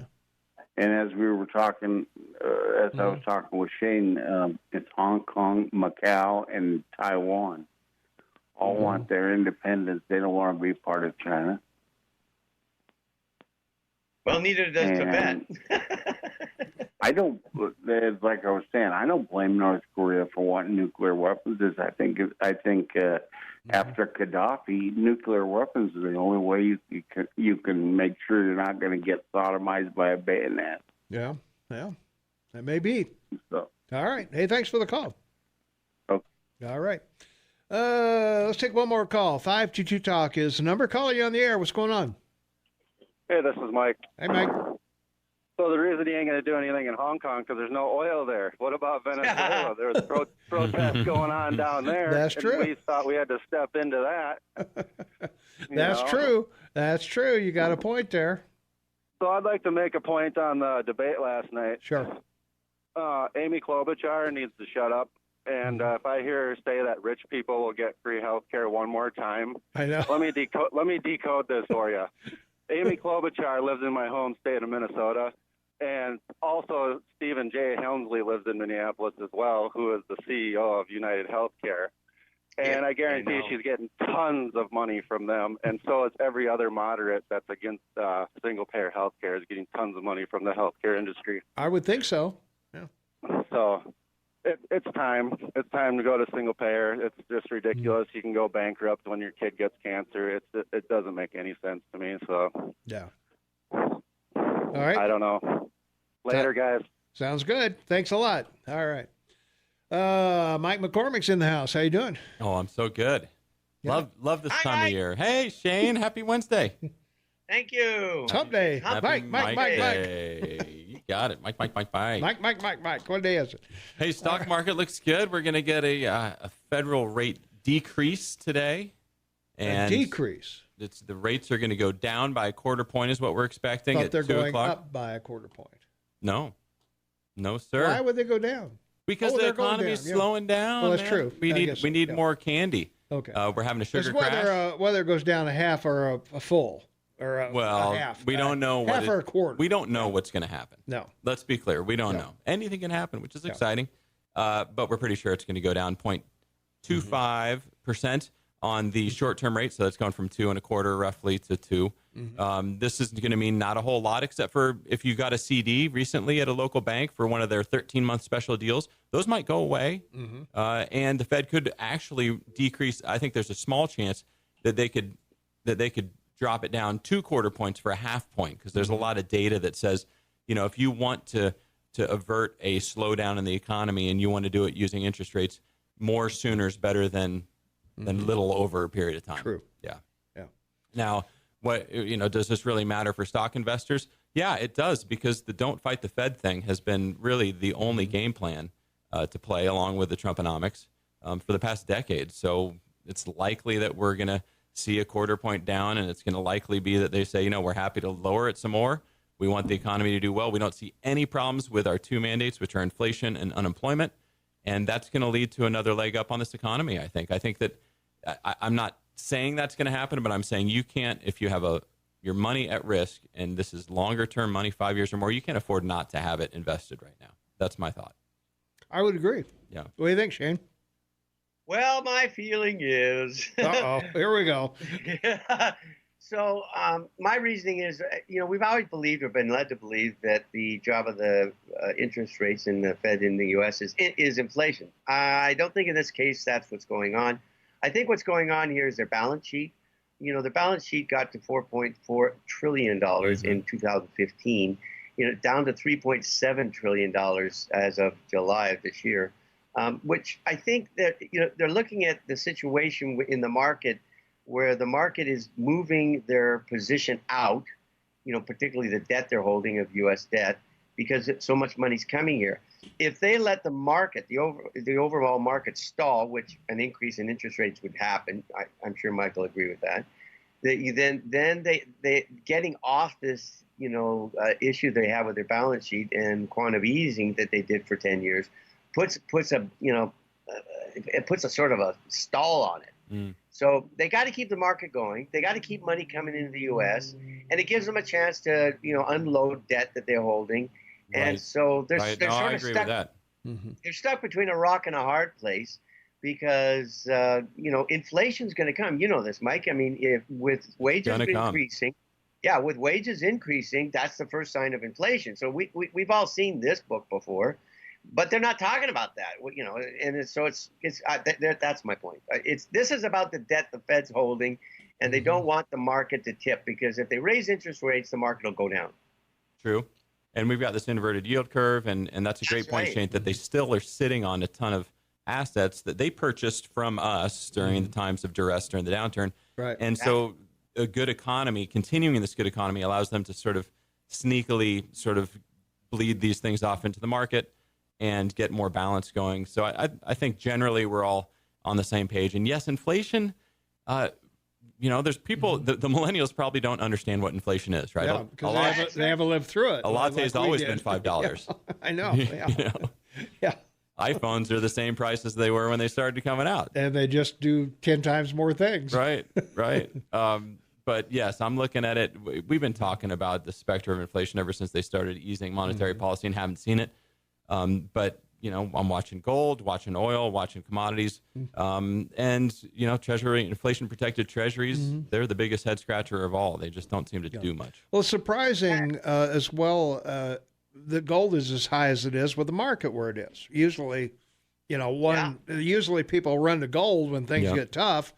And as we were talking, I was talking with Shane, it's Hong Kong, Macau, and Taiwan all want their independence. They don't want to be part of China. Well, neither does Tibet. I don't, like I was saying, I don't blame North Korea for wanting nuclear weapons. I think after Gaddafi, nuclear weapons are the only way you can make sure you're not going to get sodomized by a bayonet. Yeah, that may be. So, all right. Hey, thanks for the call. Okay. All right. Let's take one more call. 522 Talk is the number. Caller, you on the air. What's going on? Hey, this is Mike. Hey, Mike. So the reason he ain't going to do anything in Hong Kong because there's no oil there. What about Venezuela? There was protests going on down there. That's true. We thought we had to step into that. That's true. That's true. You got a point there. So I'd like to make a point on the debate last night. Sure. Amy Klobuchar needs to shut up. And if I hear her say that rich people will get free health care one more time, I know. Let me decode this for you. Amy Klobuchar lives in my home state of Minnesota, and also Stephen J. Helmsley lives in Minneapolis as well, who is the CEO of United Healthcare. And I guarantee she's getting tons of money from them, and so is every other moderate that's against single-payer health care is getting tons of money from the healthcare industry. I would think so. Yeah. So it's time. It's time to go to single-payer. It's just ridiculous. You can go bankrupt when your kid gets cancer. It doesn't make any sense to me. So yeah. All right. I don't know. Later, guys. Sounds good. Thanks a lot. All right. Mike McCormick's in the house. How you doing? Oh, I'm so good. Yeah. Love this time of year. Hey, Shane, happy Wednesday. Thank you. It's hump day. Happy Mike. You got it. Mike. Mike. What day is it? Hey, stock market looks good. We're going to get a federal rate decrease today. And a decrease? The rates are going to go down by a quarter point is what we're expecting at 2 o'clock. They're going up by a quarter point. No, sir. Why would they go down? Because the they're going economy's down, yeah. slowing down. Well, that's man. true. We I need guess we so, need yeah. more candy. Okay. We're having a sugar It's crash. whether it goes down a half or a full or a half. We don't know half or a quarter. We don't know what's going to happen. No. Let's be clear. We don't No. know. Anything can happen, which is exciting. But we're pretty sure it's going to go down 0.25% on the short-term rate. So that's going from 2.25 roughly to 2. This is going to mean not a whole lot, except for if you got a CD recently at a local bank for one of their 13-month special deals, those might go away. And the Fed could actually decrease. I think there's a small chance that they could drop it down 2/4 points for a half point, because there's a lot of data that says, if you want to avert a slowdown in the economy and you want to do it using interest rates, more sooner is better than little over a period of time. True. Yeah. Yeah. Now, does this really matter for stock investors? Yeah, it does, because the don't fight the Fed thing has been really the only game plan to play, along with the Trumponomics, for the past decade. So it's likely that we're going to see a 1/4 point down, and it's going to likely be that they say, we're happy to lower it some more. We want the economy to do well. We don't see any problems with our two mandates, which are inflation and unemployment. And that's going to lead to another leg up on this economy, I think. I think that I'm not saying that's going to happen, but I'm saying you can't, if you have your money at risk, and this is longer term money, 5 years or more, you can't afford not to have it invested right now. That's my thought. I would agree. Yeah. What do you think, Shane? Well, my feeling is. Here we go. So my reasoning is, we've always believed or been led to believe that the job of the interest rates in the Fed in the U.S. is inflation. I don't think in this case that's what's going on. I think what's going on here is their balance sheet. Their balance sheet got to $4.4 trillion in 2015, down to $3.7 trillion as of July of this year, which I think that, they're looking at the situation in the market where the market is moving their position out, particularly the debt they're holding of U.S. debt, because so much money's coming here. If they let the market, the overall market stall, which an increase in interest rates would happen, I'm sure Mike will agree with that, then they getting off this, issue they have with their balance sheet and quantitative easing that they did for 10 years puts a sort of a stall on it. So they got to keep the market going. They got to keep money coming into the U.S. and it gives them a chance to, unload debt that they're holding. And so they're sort of stuck. They're stuck between a rock and a hard place because inflation's going to come. You know this, Mike. I mean, with wages increasing, with wages increasing, that's the first sign of inflation. So we've all seen this book before. But they're not talking about that, and so that's my point. This is about the debt the Fed's holding, and they don't want the market to tip, because if they raise interest rates, the market will go down. True, and we've got this inverted yield curve, and that's a great point, Shane, that they still are sitting on a ton of assets that they purchased from us during the times of duress during the downturn. Right, and so a good economy, continuing this good economy, allows them to sort of sneakily sort of bleed these things off into the market and get more balance going. So I think generally we're all on the same page. And yes, inflation, there's people, the millennials probably don't understand what inflation is, right? Yeah, because they haven't lived through it. A latte's always been $5. Yeah, I know. Yeah. Yeah. iPhones are the same price as they were when they started coming out. And they just do 10 times more things. Right. But yes, I'm looking at it. We've been talking about the specter of inflation ever since they started easing monetary policy and haven't seen it. But, I'm watching gold, watching oil, watching commodities, and, Treasury, inflation-protected treasuries, they're the biggest head-scratcher of all. They just don't seem to do much. Well, surprising as well, the gold is as high as it is with the market where it is. Usually, usually people run to gold when things get tough,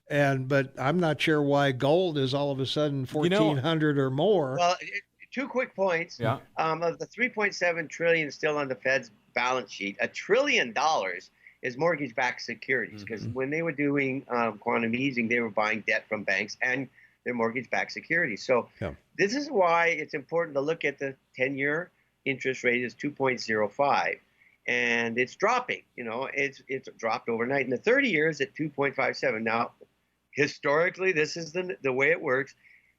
but I'm not sure why gold is all of a sudden 1,400 or more. Well, two quick points. Of the $3.7 trillion still on the Fed's balance sheet, $1 trillion is mortgage-backed securities, because when they were doing quantum easing, they were buying debt from banks and their mortgage-backed securities. So this is why it's important to look at the 10-year interest rate is 2.05, and it's dropping. It's dropped overnight. And the 30 years at 2.57. Now, historically, this is the way it works.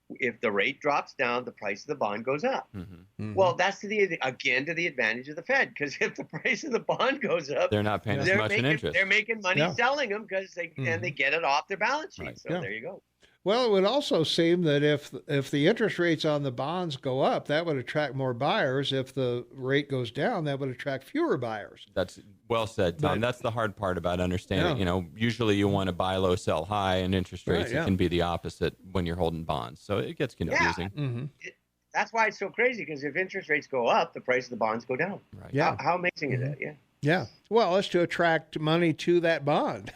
if the rate drops down, the price of the bond goes up. Mm-hmm. Well, that's to the advantage of the Fed, because if the price of the bond goes up, they're not paying as much in interest. They're making money selling them because and they get it off their balance sheet. Right. So there you go. Well, it would also seem that if the interest rates on the bonds go up, that would attract more buyers. If the rate goes down, that would attract fewer buyers. That's well said, Tom. That's the hard part about understanding. Usually you want to buy low, sell high, and interest rates it can be the opposite when you're holding bonds. So it gets confusing. Yeah. That's why it's so crazy, because if interest rates go up, the price of the bonds go down. Right. Yeah. How amazing is that? Yeah. Yeah. Well, it's to attract money to that bond.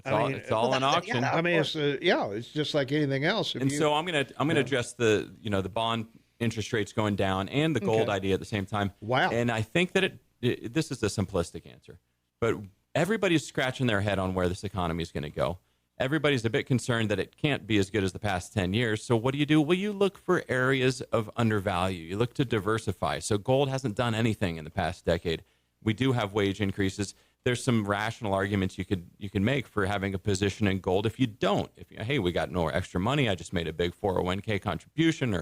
It's all an auction. Yeah, I mean, it's just like anything else. So I'm gonna address the the bond interest rates going down and the gold idea at the same time. Wow. And I think that this is a simplistic answer, but everybody's scratching their head on where this economy is going to go. Everybody's a bit concerned that it can't be as good as the past 10 years. So what do? Well, you look for areas of undervalue. You look to diversify. So gold hasn't done anything in the past decade. We do have wage increases. There's some rational arguments you can make for having a position in gold. If you don't, hey, we got no extra money, I just made a big 401k contribution,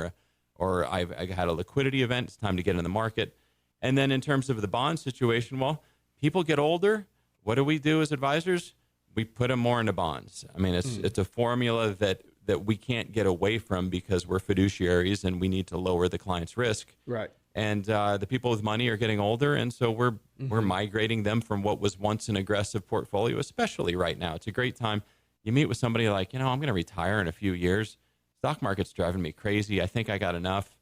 or I had a liquidity event, it's time to get in the market. And then in terms of the bond situation, well, people get older. What do we do as advisors? We put them more into bonds. I mean, it's a formula that we can't get away from because we're fiduciaries and we need to lower the client's risk. Right. And the people with money are getting older, and so we're migrating them from what was once an aggressive portfolio, especially right now. It's a great time. You meet with somebody like, I'm going to retire in a few years. Stock market's driving me crazy. I think I got enough.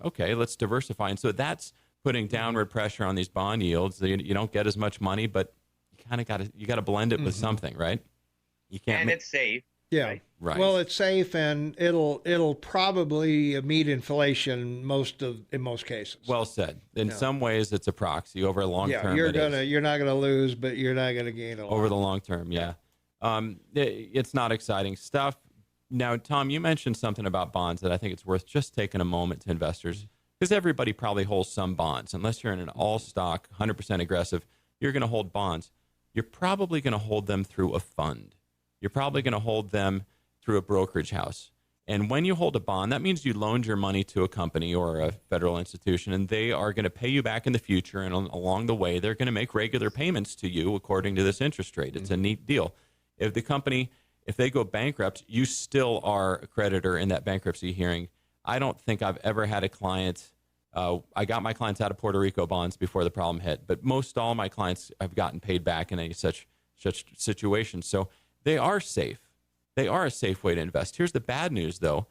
Okay, let's diversify. And so that's putting downward pressure on these bond yields. You don't get as much money, but you kind of got to blend it with something, right? You can't. And it's safe. Yeah. Right. Well, it's safe, and it'll probably meet inflation in most cases. Well said. In some ways, it's a proxy over a long term. You're not gonna lose, but you're not gonna gain a lot over the long term. Yeah. It's not exciting stuff. Now, Tom, you mentioned something about bonds that I think it's worth just taking a moment to investors, because everybody probably holds some bonds. Unless you're in an all stock, 100% aggressive, you're going to hold bonds. You're probably going to hold them through a fund. You're probably going to hold them through a brokerage house. And when you hold a bond, that means you loaned your money to a company or a federal institution, and they are going to pay you back in the future. And along the way, they're going to make regular payments to you according to this interest rate. It's a neat deal. If they go bankrupt, you still are a creditor in that bankruptcy hearing. I don't think I've ever had a client. I got my clients out of Puerto Rico bonds before the problem hit, but most all my clients have gotten paid back in any such situation. So they are safe. They are a safe way to invest. Here's the bad news, though.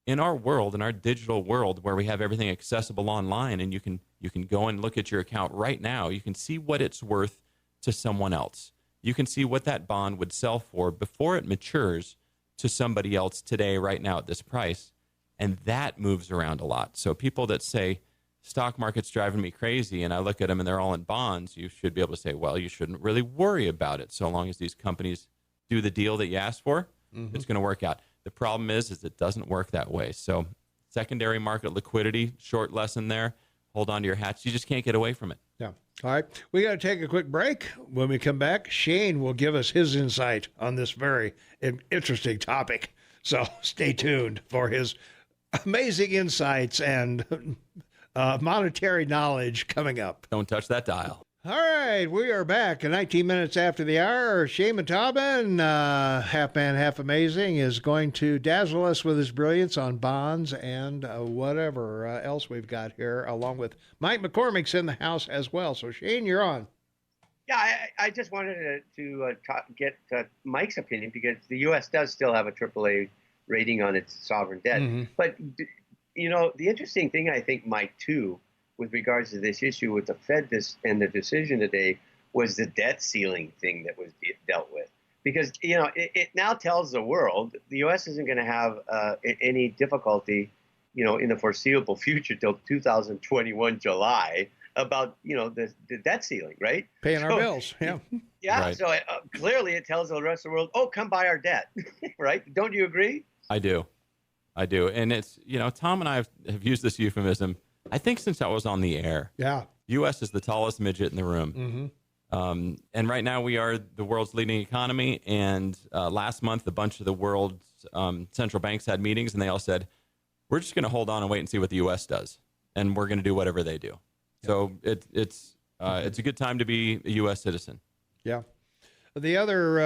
In our world, in our digital world, where we have everything accessible online, and you can go and look at your account right now, you can see what it's worth to someone else. You can see what that bond would sell for before it matures to somebody else today, right now, at this price. And that moves around a lot. So people that say, stock market's driving me crazy, and I look at them and they're all in bonds, you should be able to say, well, you shouldn't really worry about it. So long as these companies do the deal that you asked for, it's going to work out. The problem is it doesn't work that way. So secondary market liquidity, short lesson there. Hold on to your hats. You just can't get away from it. Yeah. All right. We got to take a quick break. When we come back, Shane will give us his insight on this very interesting topic. So stay tuned for his amazing insights and monetary knowledge coming up. Don't touch that dial. All right, we are back 19 minutes after the hour. Shane Matauban, half man, half amazing, is going to dazzle us with his brilliance on bonds and whatever else we've got here, along with Mike McCormick's in the house as well. So, Shane, you're on. Yeah, I just wanted to get Mike's opinion, because the U.S. does still have a AAA rating on its sovereign debt. But, the interesting thing, I think, Mike, too, with regards to this issue with the Fed and the decision today, was the debt ceiling thing that was dealt with. Because, it now tells the world the U.S. isn't going to have any difficulty, in the foreseeable future till 2021 July about, the debt ceiling, right? Paying our bills, yeah. Yeah, Right. so clearly it tells the rest of the world, oh, come buy our debt, right? Don't you agree? I do. And it's, Tom and I have used this euphemism, I think, since I was on the air. Yeah. U.S. is the tallest midget in the room. And right now we are the world's leading economy. And last month, a bunch of the world's central banks had meetings, and they all said, we're just going to hold on and wait and see what the U.S. does, and we're going to do whatever they do. Yeah. So it's a good time to be a U.S. citizen. Yeah. The other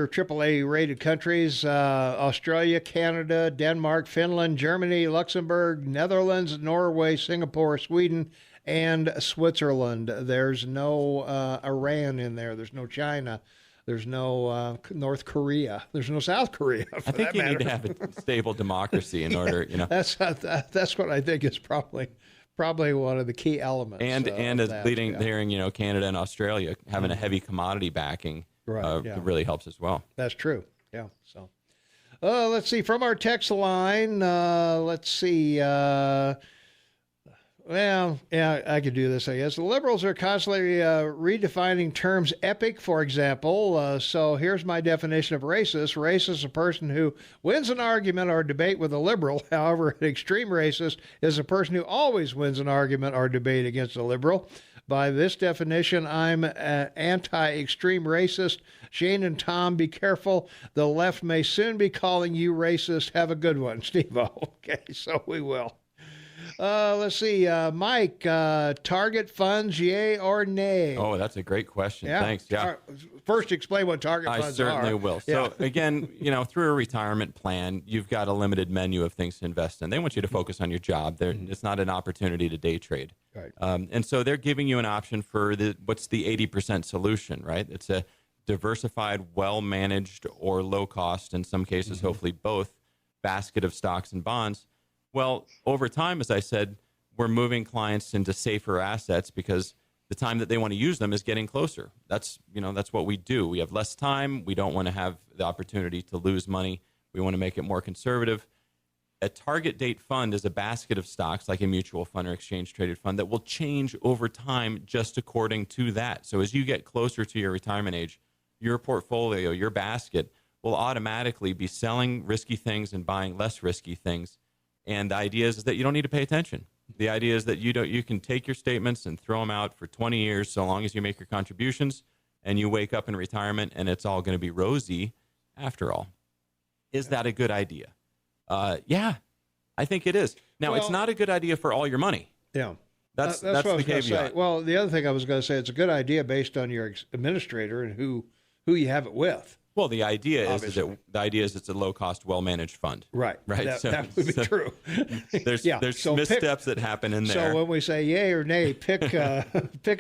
AAA rated countries, Australia, Canada, Denmark, Finland, Germany, Luxembourg, Netherlands, Norway, Singapore, Sweden, and Switzerland. There's no Iran in there. There's no China. There's no North Korea. There's no South Korea. I think you need to have a stable democracy in order, That's what I think is probably one of the key elements. And as hearing, Canada and Australia having a heavy commodity backing really helps as well. That's true. Yeah. So, let's see from our text line. Let's see. Well, yeah, I could do this, I guess. The liberals are constantly redefining terms. Epic, for example. So here's my definition of racist. Racist is a person who wins an argument or debate with a liberal. However, an extreme racist is a person who always wins an argument or debate against a liberal. By this definition, I'm anti-extreme racist. Shane and Tom, be careful. The left may soon be calling you racist. Have a good one, Steve-O. Okay, so we will. Let's see, Mike, target funds, yay or nay? Oh, that's a great question. Yeah? Thanks. Yeah. First, explain what target funds are. I certainly will. So again, through a retirement plan, you've got a limited menu of things to invest in. They want you to focus on your job. It's not an opportunity to day trade. Right. And so they're giving you an option for what's the 80% solution, right? It's a diversified, well-managed, or low-cost, in some cases, hopefully both, basket of stocks and bonds. Well, over time, as I said, we're moving clients into safer assets because the time that they want to use them is getting closer. That's what we do. We have less time. We don't want to have the opportunity to lose money. We want to make it more conservative. A target date fund is a basket of stocks like a mutual fund or exchange traded fund that will change over time just according to that. So as you get closer to your retirement age, your portfolio, your basket will automatically be selling risky things and buying less risky things. And the idea is that you don't need to pay attention. The idea is that you can take your statements and throw them out for 20 years so long as you make your contributions and you wake up in retirement and it's all going to be rosy after all. Is that a good idea? Yeah, I think it is. Now, it's not a good idea for all your money. Yeah. That's what I was the caveat. Well, the other thing I was going to say, it's a good idea based on your administrator and who you have it with. Well, the idea is it's a low-cost, well-managed fund. Right. Right. That would be true. There's missteps that happen in there. So when we say yay or nay, pick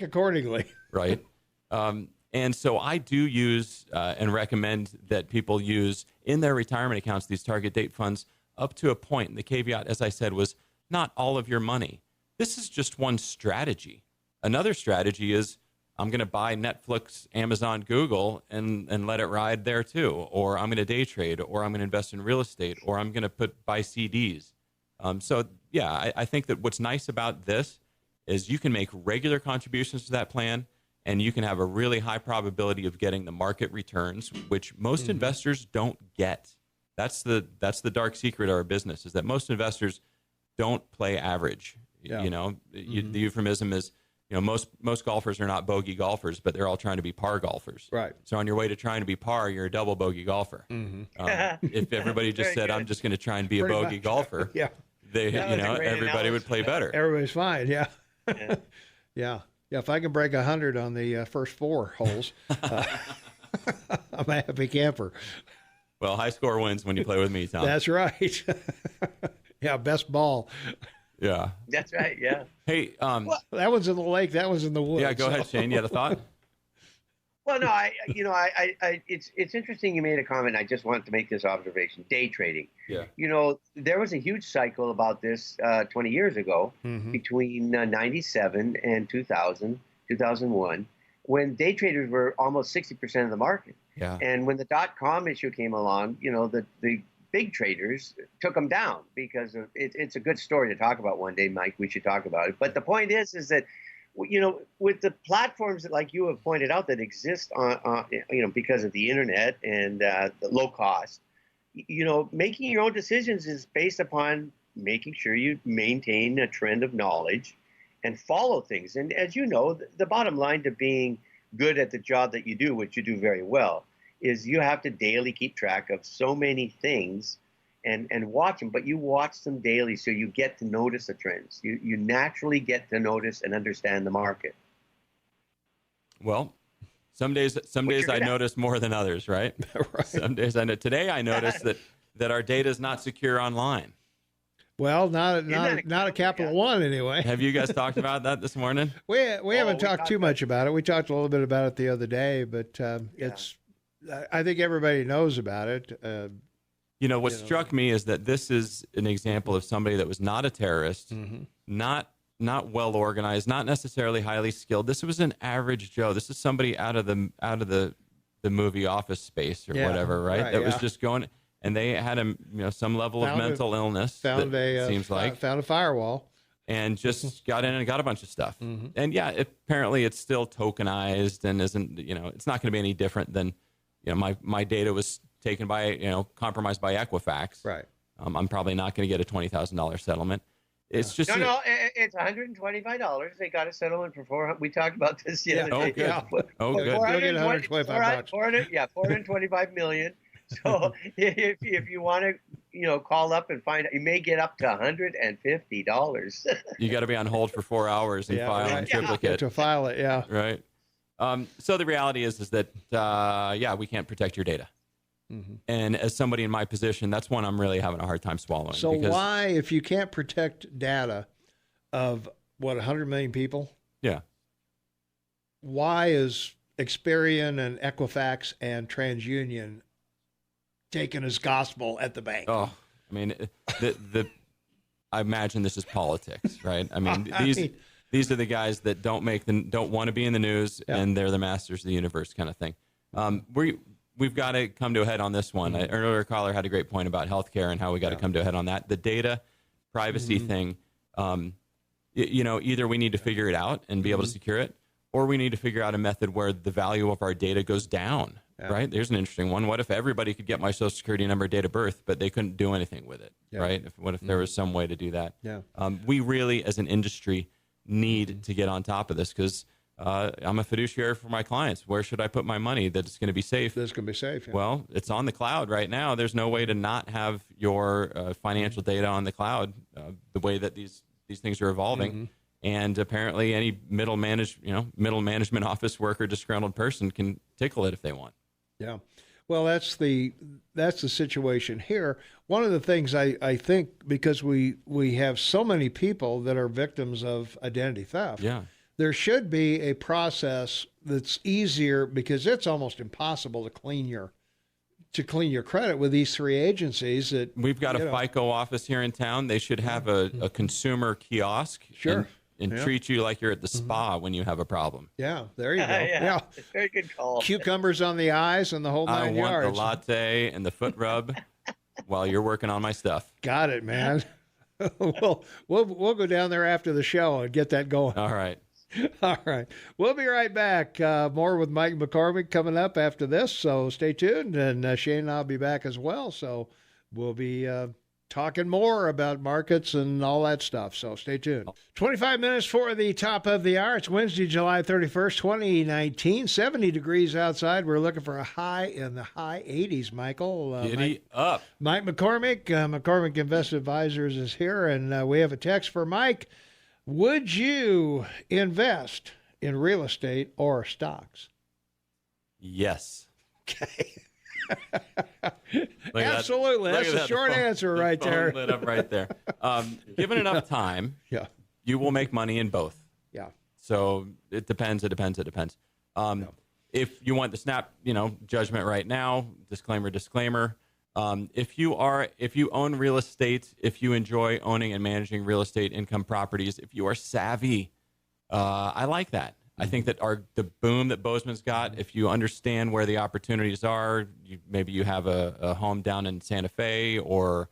accordingly. Right. And so I do use and recommend that people use in their retirement accounts these target date funds up to a point. And the caveat, as I said, was not all of your money. This is just one strategy. Another strategy is I'm going to buy Netflix, Amazon, Google, and let it ride there too. Or I'm going to day trade, or I'm going to invest in real estate, or I'm going to buy CDs. I think that what's nice about this is you can make regular contributions to that plan, and you can have a really high probability of getting the market returns, which most investors don't get. That's the dark secret of our business, is that most investors don't play average. Yeah. The euphemism is, most golfers are not bogey golfers, but they're all trying to be par golfers. Right. So on your way to trying to be par, you're a double bogey golfer. If everybody just said, I'm just going to try and be a bogey golfer, everybody would play better. Everybody's fine. Yeah. Yeah. If I can break 100 on the first 4 holes, I'm a happy camper. Well, high score wins when you play with me, Tom. That's right. Yeah, best ball. Yeah. That's right, yeah. Hey, that one's in the lake, that one's in the woods. Yeah, go ahead, Shane. You had a thought? Well, no, it's interesting you made a comment. I just wanted to make this observation. Day trading. Yeah. There was a huge cycle about this 20 years ago between 97 and 2000, 2001, when day traders were almost 60% of the market. Yeah. And when the dot-com issue came along, the big traders took them down because it's a good story to talk about one day, Mike. We should talk about it. But the point is that, with the platforms that, like you have pointed out, that exist on because of the internet and the low cost, making your own decisions is based upon making sure you maintain a trend of knowledge and follow things. And as you know, the bottom line to being good at the job that you do, which you do very well, is you have to daily keep track of so many things and watch them, but you watch them daily so you get to notice the trends. You naturally get to notice and understand the market. Well, some days I notice more than others, right? Right. Some days I know. Today I noticed that our data is not secure online. Well, not a Capital One anyway. Have you guys talked about that this morning? We haven't talked too much about it. We talked a little bit about it the other day, but it's. I think everybody knows about it. What struck me is that this is an example of somebody that was not a terrorist, not well organized, not necessarily highly skilled. This was an average Joe. This is somebody out of the movie Office Space or whatever, right? That was just going. And they had some level of mental illness. Found a firewall, and just got in and got a bunch of stuff. And apparently it's still tokenized and isn't. It's not going to be any different than, my data was taken by compromised by Equifax. Right. I'm probably not going to get a $20,000 settlement. It's just no. It's $125. They got a settlement for $400. We talked about this the other day. Good. Yeah. Good. $425 million. So if you want to, call up and find out, you may get up to $150. You got to be on hold for 4 hours and file in triplicate to file it. Yeah. Right. So the reality is that we can't protect your data. And as somebody in my position, that's one I'm really having a hard time swallowing. So why, if you can't protect data of 100 million people? Yeah. Why is Experian and Equifax and TransUnion taken as gospel at the bank? Oh, I mean, I imagine this is politics, right? I mean, these are the guys that don't want to be in the news, and they're the masters of the universe, kind of thing. We've got to come to a head on this one. An earlier caller had a great point about healthcare and how we got to come to a head on that. The data privacy thing, either we need to figure it out and be able to secure it, or we need to figure out a method where the value of our data goes down. Yeah. Right? There's an interesting one. What if everybody could get my Social Security number, date of birth, but they couldn't do anything with it? Yeah. Right? What if there was some way to do that? Yeah. We really, as an industry, need to get on top of this because I'm a fiduciary for my clients. Where should I put my money that it's going to be safe? That's going to be safe. Yeah. Well, it's on the cloud right now. There's no way to not have your financial data on the cloud. The way that these things are evolving. And apparently, any middle management office worker, disgruntled person can tickle it if they want. Yeah, well, that's the situation here. One of the things I think, because we have so many people that are victims of identity theft, there should be a process that's easier, because it's almost impossible to clean your credit with these three agencies. That we've got a FICO office here in town. They should have a consumer kiosk. Sure. And treat you like you're at the spa when you have a problem. Yeah, there you go. Yeah. Very good call. Cucumbers on the eyes and the whole 9 yards. I want the latte and the foot rub while you're working on my stuff. Got it, man. We'll go down there after the show and get that going. All right. All right. We'll be right back. More with Mike McCormick coming up after this, so stay tuned. And Shane and I'll be back as well, so we'll be talking more about markets and all that stuff. So stay tuned. 25 minutes for the top of the hour. It's Wednesday, July 31st, 2019. 70 degrees outside. We're looking for a high in the high 80s, Michael. Giddy up. Mike McCormick, McCormick Investment Advisors is here, and we have a text for Mike. Would you invest in real estate or stocks? Yes. Okay. Absolutely. That's the short answer right there. Lit up right there. Given enough time, you will make money in both. Yeah. So it depends. If you want the snap, judgment right now, disclaimer. If you own real estate, if you enjoy owning and managing real estate income properties, if you are savvy, I like that. I think that the boom that Bozeman's got, if you understand where the opportunities are, maybe you have a home down in Santa Fe or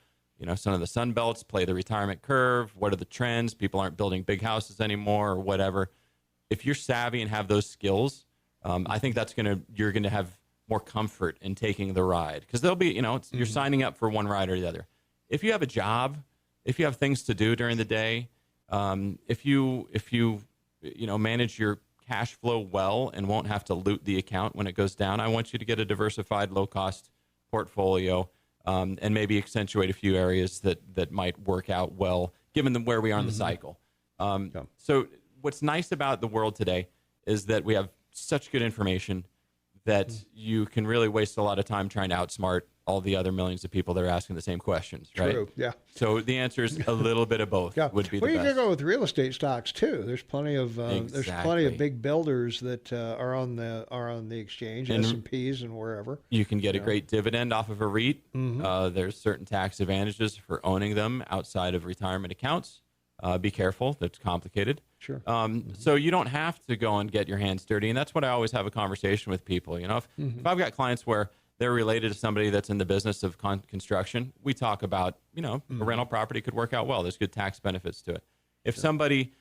some of the Sun Belts, play the retirement curve. What are the trends? People aren't building big houses anymore or whatever. If you're savvy and have those skills, I think you're gonna have more comfort in taking the ride, because there'll be you're signing up for one ride or the other. If you have a job, if you have things to do during the day, if you manage your cash flow well and won't have to loot the account when it goes down. I want you to get a diversified, low-cost portfolio, and maybe accentuate a few areas that might work out well, given where we are in the cycle. So what's nice about the world today is that we have such good information that you can really waste a lot of time trying to outsmart all the other millions of people that are asking the same questions, right? True, yeah. So the answer is a little bit of both would be the best. Well, you can go with real estate stocks too. There's plenty of there's plenty of big builders that are on the exchange, S&Ps and wherever. You can get a great dividend off of a REIT. There's certain tax advantages for owning them outside of retirement accounts. Be careful; that's complicated. Sure. So you don't have to go and get your hands dirty, and that's what I always have a conversation with people. You know, if I've got clients where they're related to somebody that's in the business of construction, we talk about, a rental property could work out well. There's good tax benefits to it. If somebody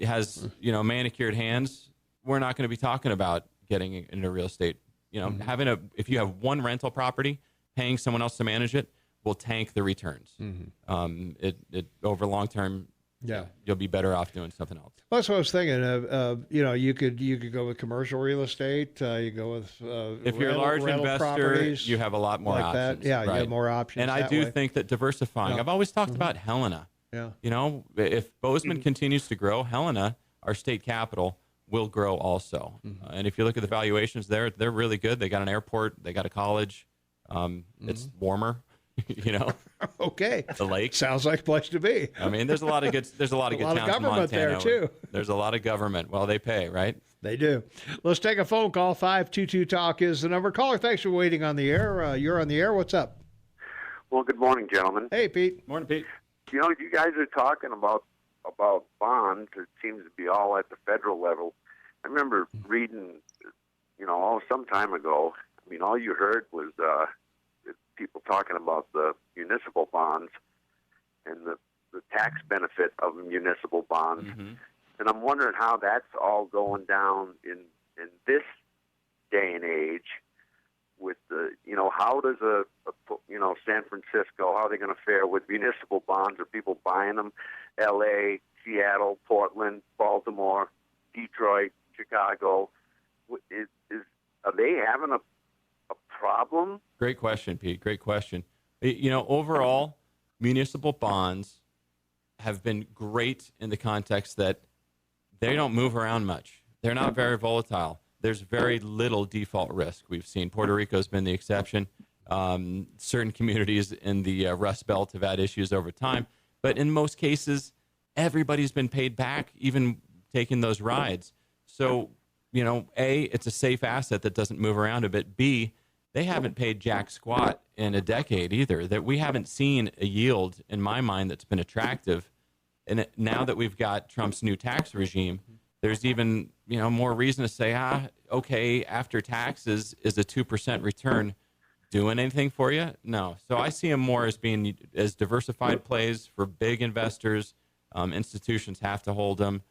has, manicured hands, we're not going to be talking about getting into real estate. If you have one rental property, paying someone else to manage it will tank the returns. It over long term. Yeah, you'll be better off doing something else. Well, that's what I was thinking. You could go with commercial real estate. You go with if you're a large investor, you have a lot more like options. That. Yeah, right? You have more options. And I do think that diversifying. I've always talked about Helena. Yeah. If Bozeman continues to grow, Helena, our state capital, will grow also. And if you look at the valuations there, they're really good. They got an airport. They got a college. It's warmer. Okay. The lake sounds like a place to be. I mean, there's a lot of good towns in Montana there too. There's a lot of government. Well, they pay, right? They do. Let's take a phone call. 522-TALK is the number. Caller, thanks for waiting on the air. You're on the air. What's up? Well, good morning, gentlemen. Hey, Pete. Morning, Pete. You guys are talking about bonds. It seems to be all at the federal level. I remember reading, some time ago. I mean, all you heard was people talking about the municipal bonds and the tax benefit of municipal bonds. And I'm wondering how that's all going down in this day and age with the, how does San Francisco, how are they going to fare with municipal bonds? Are people buying them? L.A., Seattle, Portland, Baltimore, Detroit, Chicago. Are they having a problem? Great question, Pete. Great question. Overall, municipal bonds have been great in the context that they don't move around much. They're not very volatile. There's very little default risk. We've seen Puerto Rico's been the exception. Certain communities in the Rust Belt have had issues over time. But in most cases, everybody's been paid back, even taking those rides. So, A, it's a safe asset that doesn't move around a bit. B, they haven't paid jack squat in a decade either. That we haven't seen a yield, in my mind, that's been attractive. And now that we've got Trump's new tax regime, there's even more reason to say, okay, after taxes, is a 2% return doing anything for you? No. So I see them more as being as diversified plays for big investors. Institutions have to hold them.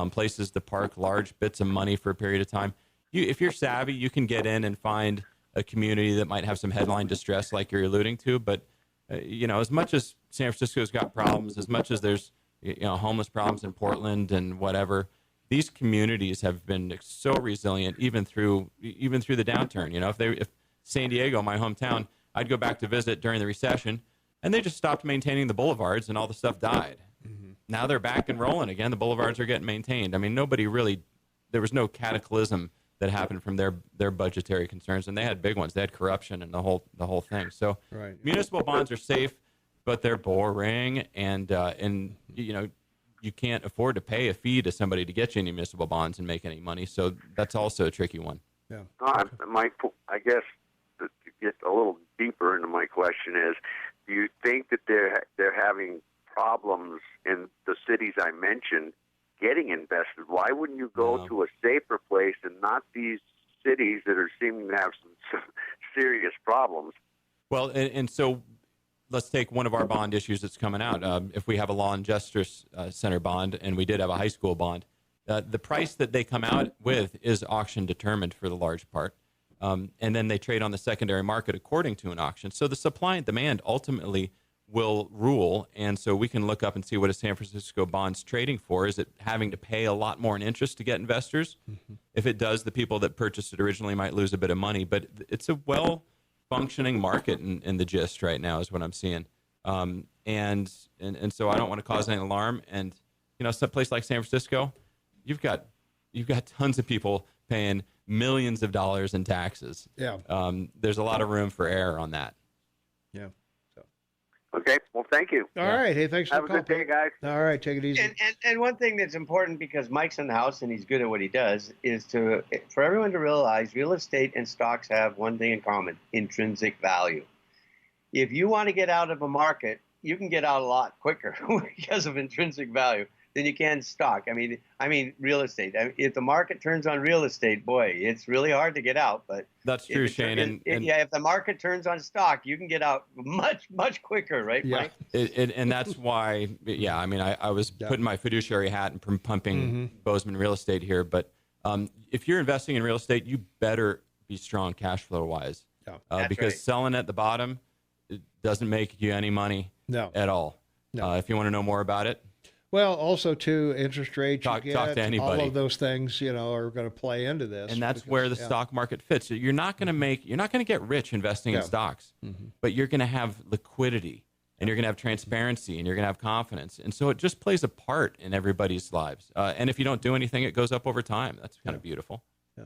Places to park large bits of money for a period of time. If you're savvy, you can get in and find a community that might have some headline distress like you're alluding to. But, as much as San Francisco's got problems, as much as there's, homeless problems in Portland and whatever, these communities have been so resilient even through the downturn. If San Diego, my hometown, I'd go back to visit during the recession, and they just stopped maintaining the boulevards and all the stuff died. Now they're back and rolling again. The boulevards are getting maintained. I mean, there was no cataclysm that happened from their budgetary concerns, and they had big ones. They had corruption and the whole thing. So municipal bonds are safe, but they're boring, and you can't afford to pay a fee to somebody to get you any municipal bonds and make any money. So that's also a tricky one. Yeah. I guess to get a little deeper into my question is, do you think that they're having problems in the cities I mentioned getting invested? Why wouldn't you go to a safer place and not these cities that are seeming to have some serious problems? Well, and so let's take one of our bond issues that's coming out. If we have a Law and Justice Center bond, and we did have a high school bond, the price that they come out with is auction determined for the large part. And then they trade on the secondary market according to an auction. So the supply and demand ultimately will rule. And so we can look up and see what a San Francisco bond's trading for. Is it having to pay a lot more in interest to get investors? if it does, the people that purchased it originally might lose a bit of money, but it's a well-functioning market in the gist right now is what I'm seeing. And so I don't want to cause any alarm. And, some place like San Francisco, you've got tons of people paying millions of dollars in taxes. Yeah. There's a lot of room for error on that. Yeah. So. Okay. Well, thank you. All right. Hey, thanks for Have the a call. good day, guys. All right. Take it easy. And one thing that's important, because Mike's in the house and he's good at what he does, is for everyone to realize real estate and stocks have one thing in common: intrinsic value. If you want to get out of a market, you can get out a lot quicker because of intrinsic value than you can stock. I mean real estate. If the market turns on real estate, boy, it's really hard to get out. But that's true, Shane. If the market turns on stock, you can get out much quicker, right, Mike? And that's why, I was putting my fiduciary hat and pumping Bozeman real estate here. But if you're investing in real estate, you better be strong cash flow wise, because selling at the bottom, it doesn't make you any money at all. No. If you want to know more about it. Well, also too, interest rates, talk to anybody. All of those things, are going to play into this. And that's where the stock market fits. So you're not going to get rich investing in stocks, but you're going to have liquidity, and you're going to have transparency, and you're going to have confidence. And so it just plays a part in everybody's lives. And if you don't do anything, it goes up over time. That's kind of beautiful. Yeah.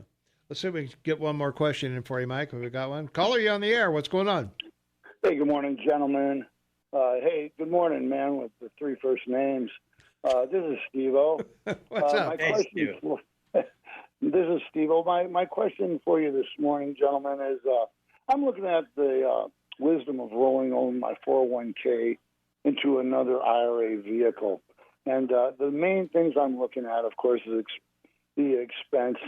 Let's see if we can get one more question in for you, Mike. Have we got one? Caller, you on the air. What's going on? Hey, good morning, gentlemen. Hey, good morning, man, with the three first names. This is Steve-O. What's up? This is Steve-O. My question for you this morning, gentlemen, is I'm looking at the wisdom of rolling over my 401k into another IRA vehicle. And the main things I'm looking at, of course, is the expense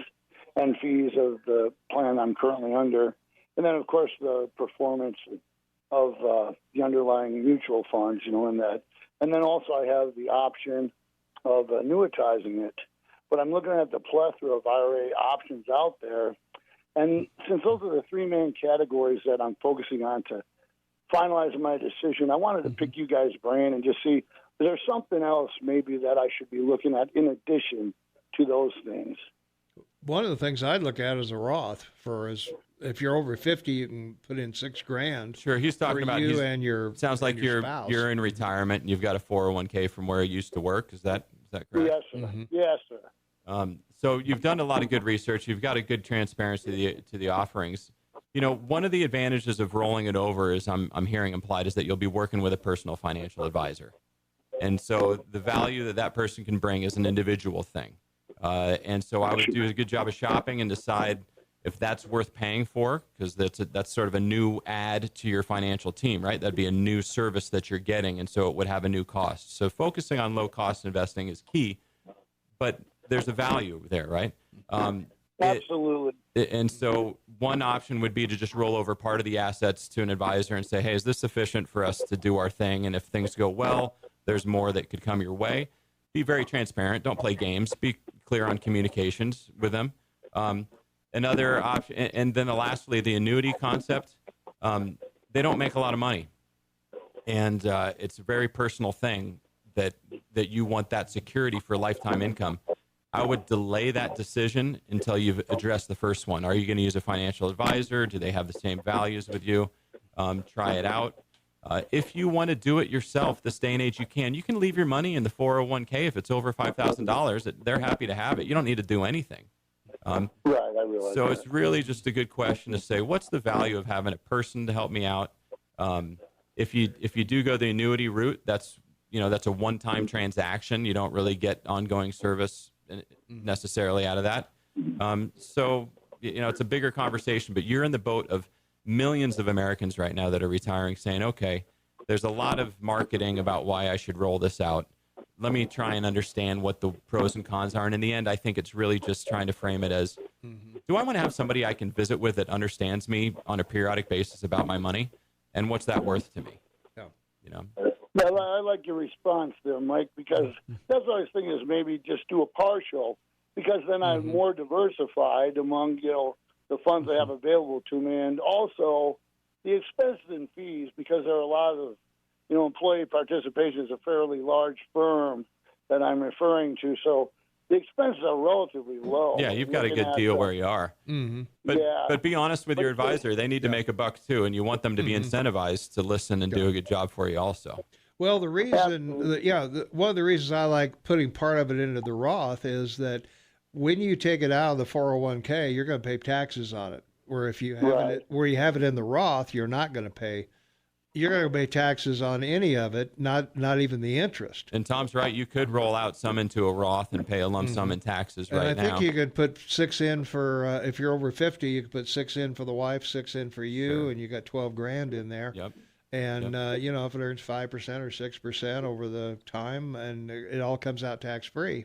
and fees of the plan I'm currently under. And then, of course, the performance of the underlying mutual funds, in that. And then also I have the option of annuitizing it. But I'm looking at the plethora of IRA options out there. And since those are the three main categories that I'm focusing on to finalize my decision, I wanted to pick you guys' brain and just see, is there something else maybe that I should be looking at in addition to those things? One of the things I'd look at is a Roth if you're over 50, you can put in $6,000. Sure, he's talking about you and your. Sounds like your spouse. You're in retirement and you've got a 401k from where you used to work. Is that correct? Yes, sir. Yes, sir. So you've done a lot of good research. You've got a good transparency to the offerings. One of the advantages of rolling it over is I'm hearing implied is that you'll be working with a personal financial advisor, and so the value that person can bring is an individual thing. And so I would do a good job of shopping and decide if that's worth paying for, because that's sort of a new add to your financial team, right? That'd be a new service that you're getting, and so it would have a new cost. So focusing on low-cost investing is key, but there's a value there, right? Absolutely. And so one option would be to just roll over part of the assets to an advisor and say, hey, is this sufficient for us to do our thing? And if things go well, there's more that could come your way. Be very transparent. Don't play games. Be clear on communications with them. Another option, and then lastly, the annuity concept. They don't make a lot of money, and it's a very personal thing that you want that security for lifetime income. I would delay that decision until you've addressed the first one. Are you going to use a financial advisor? Do they have the same values with you? Try it out. If you want to do it yourself, this day and age, you can leave your money in the 401k if it's over $5,000. They're happy to have it. You don't need to do anything. Right, I realize. So that. It's really just a good question to say, what's the value of having a person to help me out? If you do go the annuity route, that's a one-time transaction. You don't really get ongoing service necessarily out of that. So it's a bigger conversation, but you're in the boat of millions of Americans right now that are retiring saying, okay, there's a lot of marketing about why I should roll this out. Let me try and understand what the pros and cons are. And in the end, I think it's really just trying to frame it as, do I want to have somebody I can visit with that understands me on a periodic basis about my money? And what's that worth to me? Well, I like your response there, Mike, because that's what I was thinking is maybe just do a partial, because then I'm more diversified among, the funds I have available to me, and also the expenses and fees, because there are a lot of, employee participation is a fairly large firm that I'm referring to. So the expenses are relatively low. Yeah, you've got a good deal where you are. Mm-hmm. But be honest with your advisor. They need to make a buck too, and you want them to be incentivized to listen and do a good job for you also. Well, the reason, one of the reasons I like putting part of it into the Roth is that when you take it out of the 401k, you're going to pay taxes on it. Where if you have it in the Roth, you're not going to pay. You're going to pay taxes on any of it, not even the interest. And Tom's right. You could roll out some into a Roth and pay a lump sum in taxes right now. I think you could put 6 in for if you're over 50. You could put 6 in for the wife, 6 in for you, and you got $12,000 in there. Yep. And if it earns 5% or 6% over the time, and it all comes out tax free.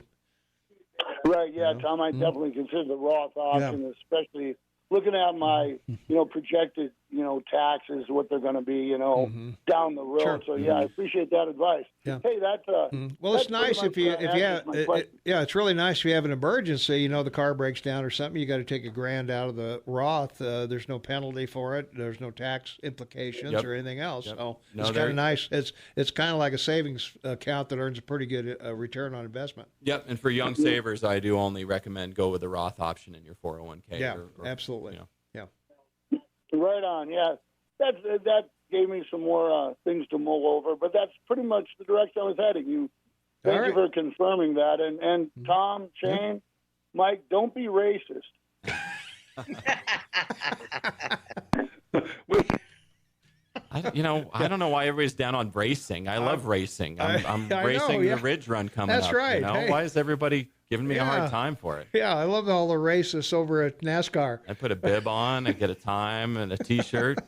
Right. Yeah, Tom. I definitely consider the Roth option, especially looking at my, projected, taxes, what they're going to be, down the road. Sure. So I appreciate that advice. Yeah. Hey, that's well, it's nice if you it's really nice if you have an emergency. The car breaks down or something. You got to take $1,000 out of the Roth. There's no penalty for it. There's no tax implications or anything else. Yep. So it's kind of nice. It's kind of like a savings account that earns a pretty good return on investment. Yep. And for young savers, I do only recommend go with the Roth option in your 401k. Yeah, absolutely. Yeah. Right on. Yeah, that gave me some more things to mull over, but that's pretty much the direction I was heading. Thank you for confirming that. And Tom, Shane, Mike, don't be racist. I don't know why everybody's down on racing. I love racing. I'm racing the Ridge Run coming up. That's right. Hey. Why is everybody giving me a hard time for it? Yeah, I love all the racists over at NASCAR. I put a bib on, I get a time and a T-shirt.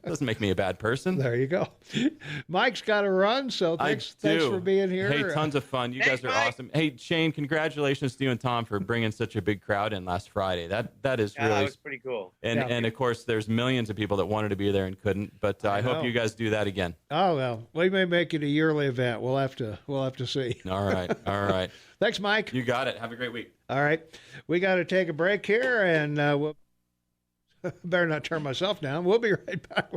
Doesn't make me a bad person. There you go. Mike's got to run, so thanks for being here. Hey, tons of fun. You guys are awesome. Hey, Shane, congratulations to you and Tom for bringing such a big crowd in last Friday. That is really that was pretty cool. And of course, there's millions of people that wanted to be there and couldn't. But I hope you guys do that again. Oh well, we may make it a yearly event. We'll have to see. All right. Thanks, Mike. You got it. Have a great week. All right. We got to take a break here, and we'll better not turn myself down. We'll be right back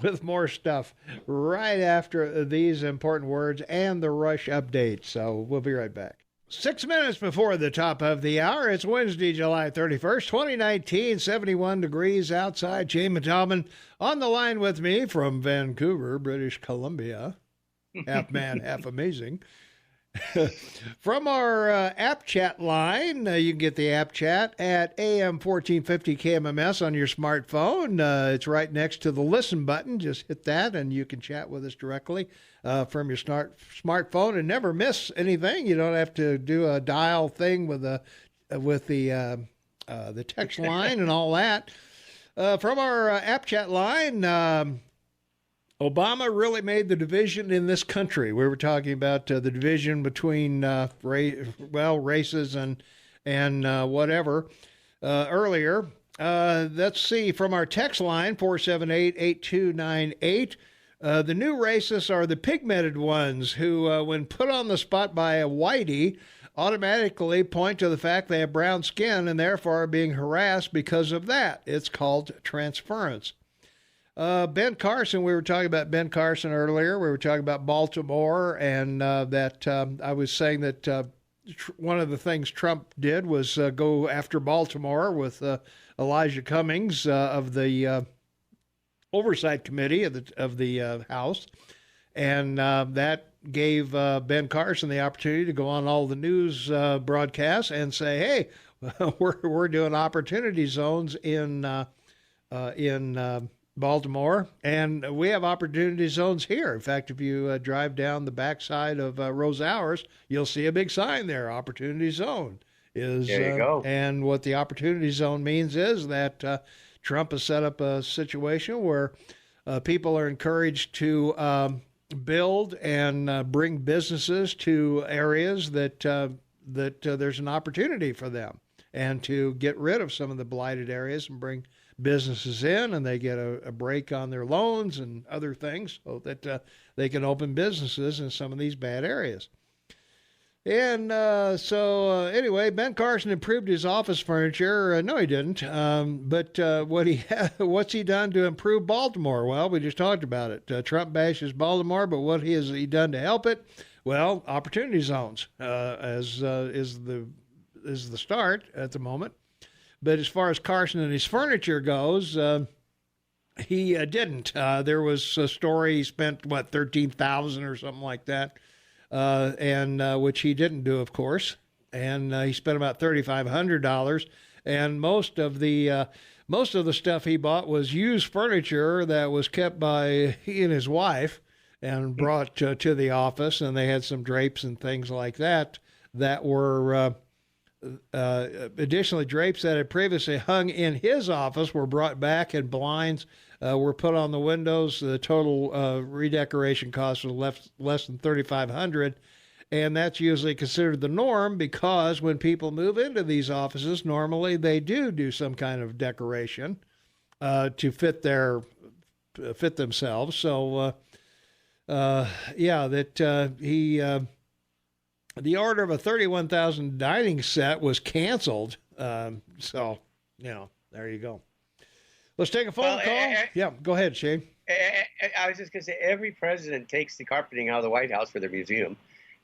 with more stuff right after these important words and the Rush update. So we'll be right back. 6 minutes before the top of the hour. It's Wednesday, July 31st, 2019, 71 degrees outside. Jay Mattalman on the line with me from Vancouver, British Columbia. Half man, half amazing. From our app chat line, you can get the app chat at AM 1450 KMMS on your smartphone. It's right next to the listen button. Just hit that and you can chat with us directly from your smartphone and never miss anything. You don't have to do a dial thing with the text line and all that. From our app chat line, Obama really made the division in this country. We were talking about the division between races and whatever earlier. Let's see, from our text line, 478-8298, the new racists are the pigmented ones who, when put on the spot by a whitey, automatically point to the fact they have brown skin and therefore are being harassed because of that. It's called transference. Ben Carson, we were talking about Ben Carson earlier. We were talking about Baltimore, and that I was saying that one of the things Trump did was go after Baltimore with Elijah Cummings of the Oversight Committee of the House, and that gave Ben Carson the opportunity to go on all the news broadcasts and say, "Hey, we're doing opportunity zones in Baltimore, and we have opportunity zones here. In fact, if you drive down the backside of Rose Hours, you'll see a big sign there, opportunity zone. There you go. And what the opportunity zone means is that Trump has set up a situation where people are encouraged to build and bring businesses to areas that there's an opportunity for them, and to get rid of some of the blighted areas and bring businesses in, and they get a break on their loans and other things so that they can open businesses in some of these bad areas. And anyway, Ben Carson improved his office furniture. No, he didn't. But what's he done to improve Baltimore? Well, we just talked about it. Trump bashes Baltimore, but what has he done to help it? Well, opportunity zones, as is the is the start at the moment. But as far as Carson and his furniture goes, he didn't. There was a story he spent $13,000 or something like that, and which he didn't do, of course. And he spent about $3,500, and most of the stuff he bought was used furniture that was kept by he and his wife and brought to the office, and they had some drapes and things like that were additionally drapes that had previously hung in his office were brought back, and blinds were put on the windows. The total redecoration cost was less than $3,500. And that's usually considered the norm, because when people move into these offices, normally they do some kind of decoration to fit themselves. So, the order of a 31,000 dining set was canceled. So, there you go. Let's take a phone call. Yeah, go ahead, Shane. I was just going to say, every president takes the carpeting out of the White House for their museum.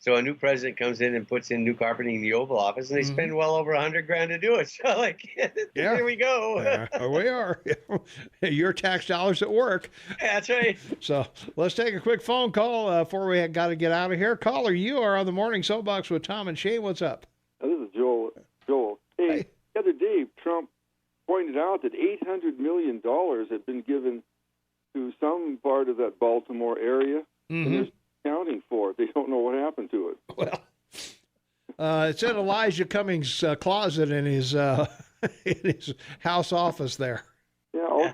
So a new president comes in and puts in new carpeting in the Oval Office, and they spend well over $100,000 to do it. So, here we go. We are. Your tax dollars at work. That's right. So let's take a quick phone call before we got to get out of here. Caller, you are on the Morning Soapbox with Tom and Shane. What's up? This is Joel. Hey, the other day, Trump pointed out that $800 million had been given to some part of that Baltimore area. And there's accounting for it. They don't know what happened to it. Well, it's in Elijah Cummings' closet in his house office there. Yeah,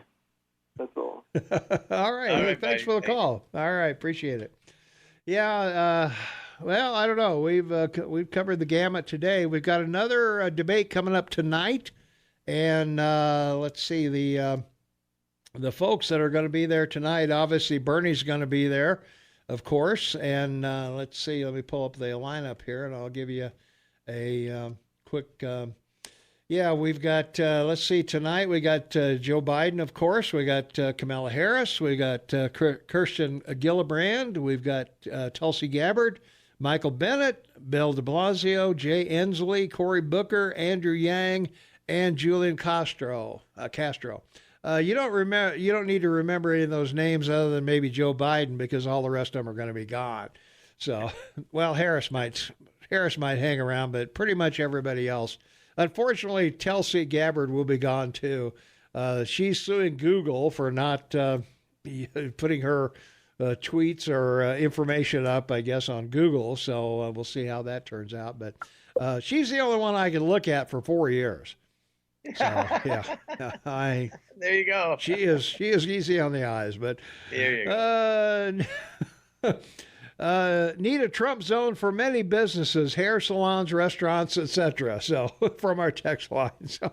that's all. All right. Thanks for the call. All right, appreciate it. Yeah. Well, I don't know. We've covered the gamut today. We've got another debate coming up tonight, and let's see the folks that are going to be there tonight. Obviously, Bernie's going to be there, of course. And let's see, let me pull up the lineup here, and I'll give you a quick. We've got, let's see, tonight we got Joe Biden, of course. We got Kamala Harris. We got Kirsten Gillibrand. We've got Tulsi Gabbard, Michael Bennett, Bill de Blasio, Jay Inslee, Cory Booker, Andrew Yang, and Julian Castro. You don't need to remember any of those names other than maybe Joe Biden, because all the rest of them are going to be gone. So, well, Harris might hang around, but pretty much everybody else. Unfortunately, Tulsi Gabbard will be gone too. She's suing Google for not putting her tweets or information up, I guess, on Google. So we'll see how that turns out. But she's the only one I can look at for 4 years. So yeah, there you go. She is easy on the eyes, but there you go. Need a Trump zone for many businesses, hair salons, restaurants, etc. So from our text line. So,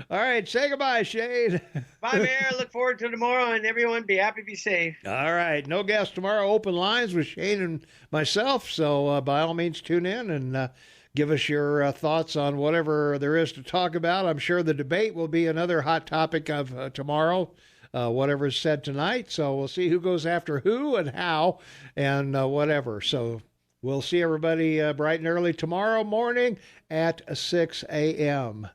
all right, say goodbye, Shane. Bye, Mayor. Look forward to tomorrow, and everyone be happy, be safe. All right, no guests tomorrow. Open lines with Shane and myself. So by all means, tune in and give us your thoughts on whatever there is to talk about. I'm sure the debate will be another hot topic of tomorrow, whatever is said tonight. So we'll see who goes after who and how and whatever. So we'll see everybody bright and early tomorrow morning at 6 a.m.